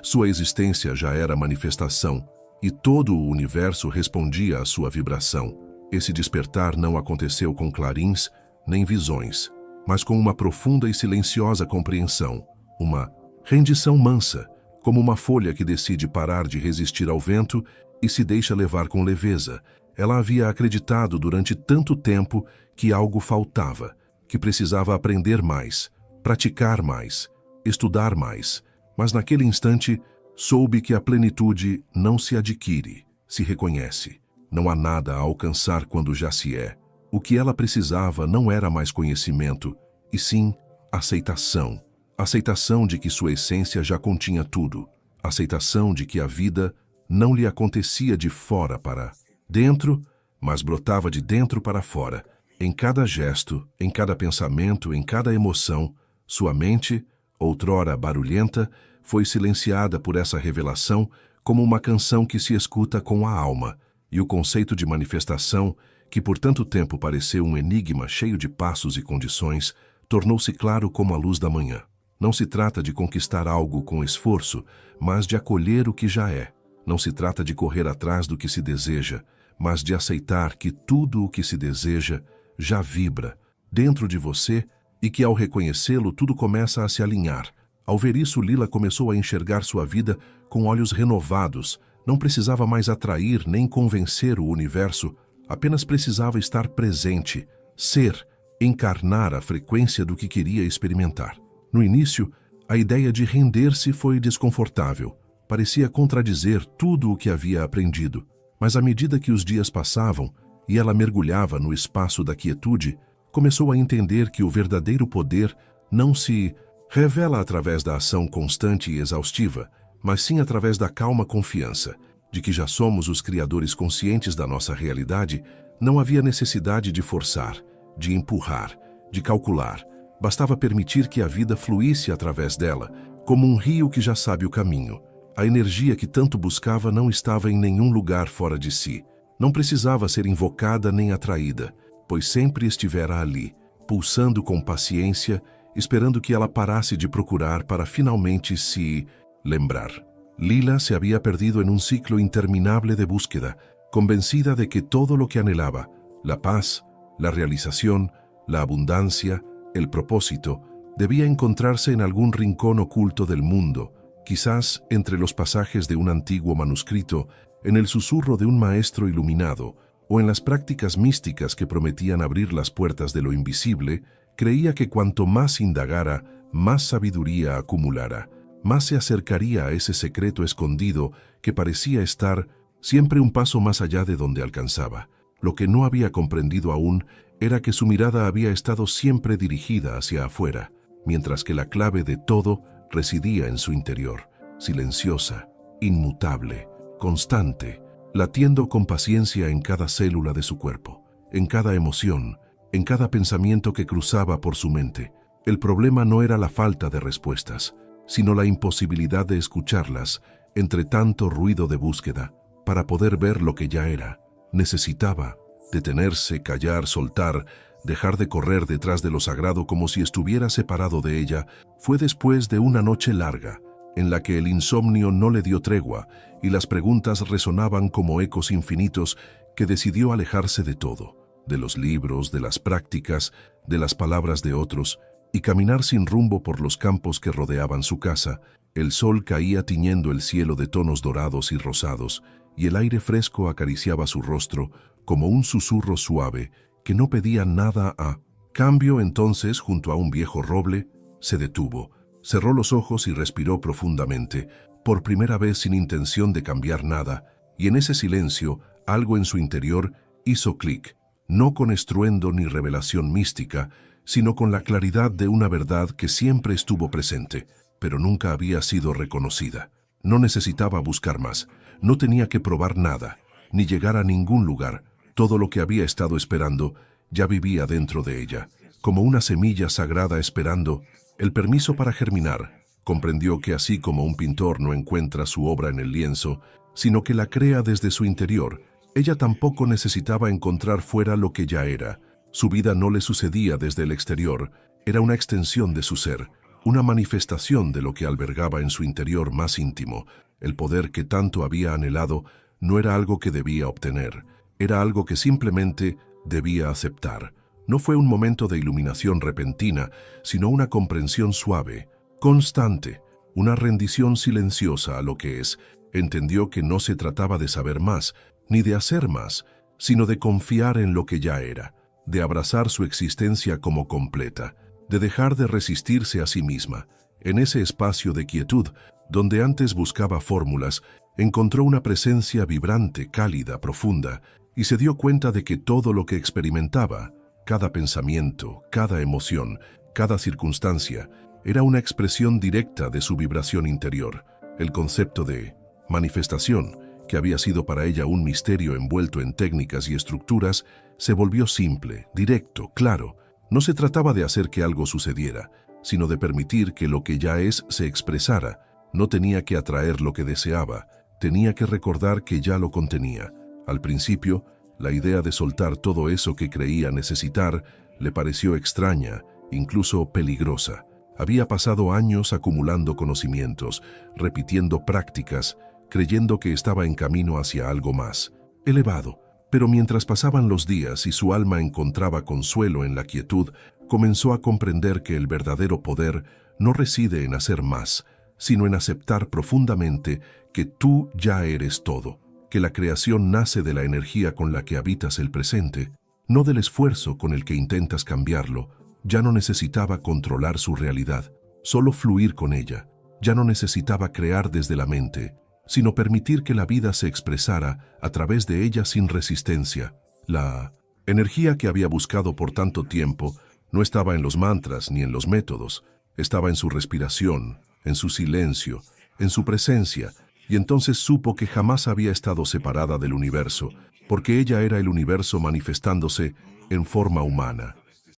Sua existência já era manifestação, e todo o universo respondia à sua vibração. Esse despertar não aconteceu com clarins, nem visões, mas com uma profunda e silenciosa compreensão, uma rendição mansa, como uma folha que decide parar de resistir ao vento e se deixa levar com leveza. Ela havia acreditado durante tanto tempo que algo faltava, que precisava aprender mais, praticar mais, estudar mais, mas naquele instante soube que a plenitude não se adquire, se reconhece. Não há nada a alcançar quando já se é. O que ela precisava não era mais conhecimento, e sim aceitação. Aceitação de que sua essência já continha tudo. Aceitação de que a vida não lhe acontecia de fora para dentro, mas brotava de dentro para fora. Em cada gesto, em cada pensamento, em cada emoção, sua mente, outrora barulhenta, foi silenciada por essa revelação como uma canção que se escuta com a alma, e o conceito de manifestação, que por tanto tempo pareceu um enigma cheio de passos e condições, tornou-se claro como a luz da manhã. Não se trata de conquistar algo com esforço, mas de acolher o que já é. Não se trata de correr atrás do que se deseja, mas de aceitar que tudo o que se deseja já vibra dentro de você e que ao reconhecê-lo tudo começa a se alinhar. Ao ver isso, Lila começou a enxergar sua vida com olhos renovados. Não precisava mais atrair nem convencer o universo, apenas precisava estar presente, ser, encarnar a frequência do que queria experimentar. No início, a ideia de render-se foi desconfortável. Parecia contradizer tudo o que havia aprendido. Mas à medida que os dias passavam e ela mergulhava no espaço da quietude, começou a entender que o verdadeiro poder não se revela através da ação constante e exaustiva, mas sim através da calma confiança de que já somos os criadores conscientes da nossa realidade. Não havia necessidade de forçar, de empurrar, de calcular. Bastava permitir que a vida fluísse através dela, como um rio que já sabe o caminho. A energia que tanto buscava não estava em nenhum lugar fora de si. Não precisava ser invocada nem atraída, pois sempre estivera ali, pulsando com paciência, esperando que ela parasse de procurar para finalmente se lembrar. Lila se había perdido en un ciclo interminable de búsqueda, convencida de que todo lo que anhelaba, la paz, la realización, la abundancia, el propósito, debía encontrarse en algún rincón oculto del mundo, quizás entre los pasajes de un antiguo manuscrito, en el susurro de un maestro iluminado, o en las prácticas místicas que prometían abrir las puertas de lo invisible. Creía que cuanto más indagara, más sabiduría acumulara, más se acercaría a ese secreto escondido que parecía estar siempre un paso más allá de donde alcanzaba. Lo que no había comprendido aún era que su mirada había estado siempre dirigida hacia afuera, mientras que la clave de todo residía en su interior, silenciosa, inmutable, constante, latiendo con paciencia en cada célula de su cuerpo, en cada emoción, en cada pensamiento que cruzaba por su mente. El problema no era la falta de respuestas, sino la imposibilidad de escucharlas entre tanto ruido de búsqueda. Para poder ver lo que ya era, necesitaba detenerse, callar, soltar, dejar de correr detrás de lo sagrado como si estuviera separado de ella. Fue después de una noche larga, en la que el insomnio no le dio tregua y las preguntas resonaban como ecos infinitos, que decidió alejarse de todo, de los libros, de las prácticas, de las palabras de otros, y caminar sin rumbo por los campos que rodeaban su casa. El sol caía tiñendo el cielo de tonos dorados y rosados, y el aire fresco acariciaba su rostro como un susurro suave que no pedía nada a cambio. Entonces, junto a un viejo roble, se detuvo, cerró los ojos y respiró profundamente, por primera vez sin intención de cambiar nada, y en ese silencio, algo en su interior hizo clic. no con estruendo ni revelación mística, sino con la claridad de una verdad que siempre estuvo presente, pero nunca había sido reconocida. No necesitaba buscar más, no tenía que probar nada, ni llegar a ningún lugar. Todo lo que había estado esperando ya vivía dentro de ella, como una semilla sagrada esperando el permiso para germinar. Comprendió que así como un pintor no encuentra su obra en el lienzo, sino que la crea desde su interior, ella tampoco necesitaba encontrar fuera lo que ya era. Su vida no le sucedía desde el exterior, era una extensión de su ser, una manifestación de lo que albergaba en su interior más íntimo. El poder que tanto había anhelado no era algo que debía obtener, era algo que simplemente debía aceptar. No fue un momento de iluminación repentina, sino una comprensión suave, constante, una rendición silenciosa a lo que es. Entendió que no se trataba de saber más, ni de hacer más, sino de confiar en lo que ya era, de abrazar su existencia como completa, de dejar de resistirse a sí misma. En ese espacio de quietud, donde antes buscaba fórmulas, encontró una presencia vibrante, cálida, profunda, y se dio cuenta de que todo lo que experimentaba, cada pensamiento, cada emoción, cada circunstancia, era una expresión directa de su vibración interior. El concepto de manifestación, que había sido para ella un misterio envuelto en técnicas y estructuras, se volvió simple, directo, claro. No se trataba de hacer que algo sucediera, sino de permitir que lo que ya es se expresara. No tenía que atraer lo que deseaba, tenía que recordar que ya lo contenía. Al principio, la idea de soltar todo eso que creía necesitar le pareció extraña, incluso peligrosa. Había pasado años acumulando conocimientos, repitiendo prácticas, creyendo que estaba en camino hacia algo más elevado. Pero mientras pasaban los días y su alma encontraba consuelo en la quietud, comenzó a comprender que el verdadero poder no reside en hacer más, sino en aceptar profundamente que tú ya eres todo, que la creación nace de la energía con la que habitas el presente, no del esfuerzo con el que intentas cambiarlo. Ya no necesitaba controlar su realidad, solo fluir con ella. Ya no necesitaba crear desde la mente, sino permitir que la vida se expresara a través de ella sin resistencia. La energía que había buscado por tanto tiempo no estaba en los mantras ni en los métodos, estaba en su respiración, en su silencio, en su presencia, y entonces supo que jamás había estado separada del universo, porque ella era el universo manifestándose en forma humana.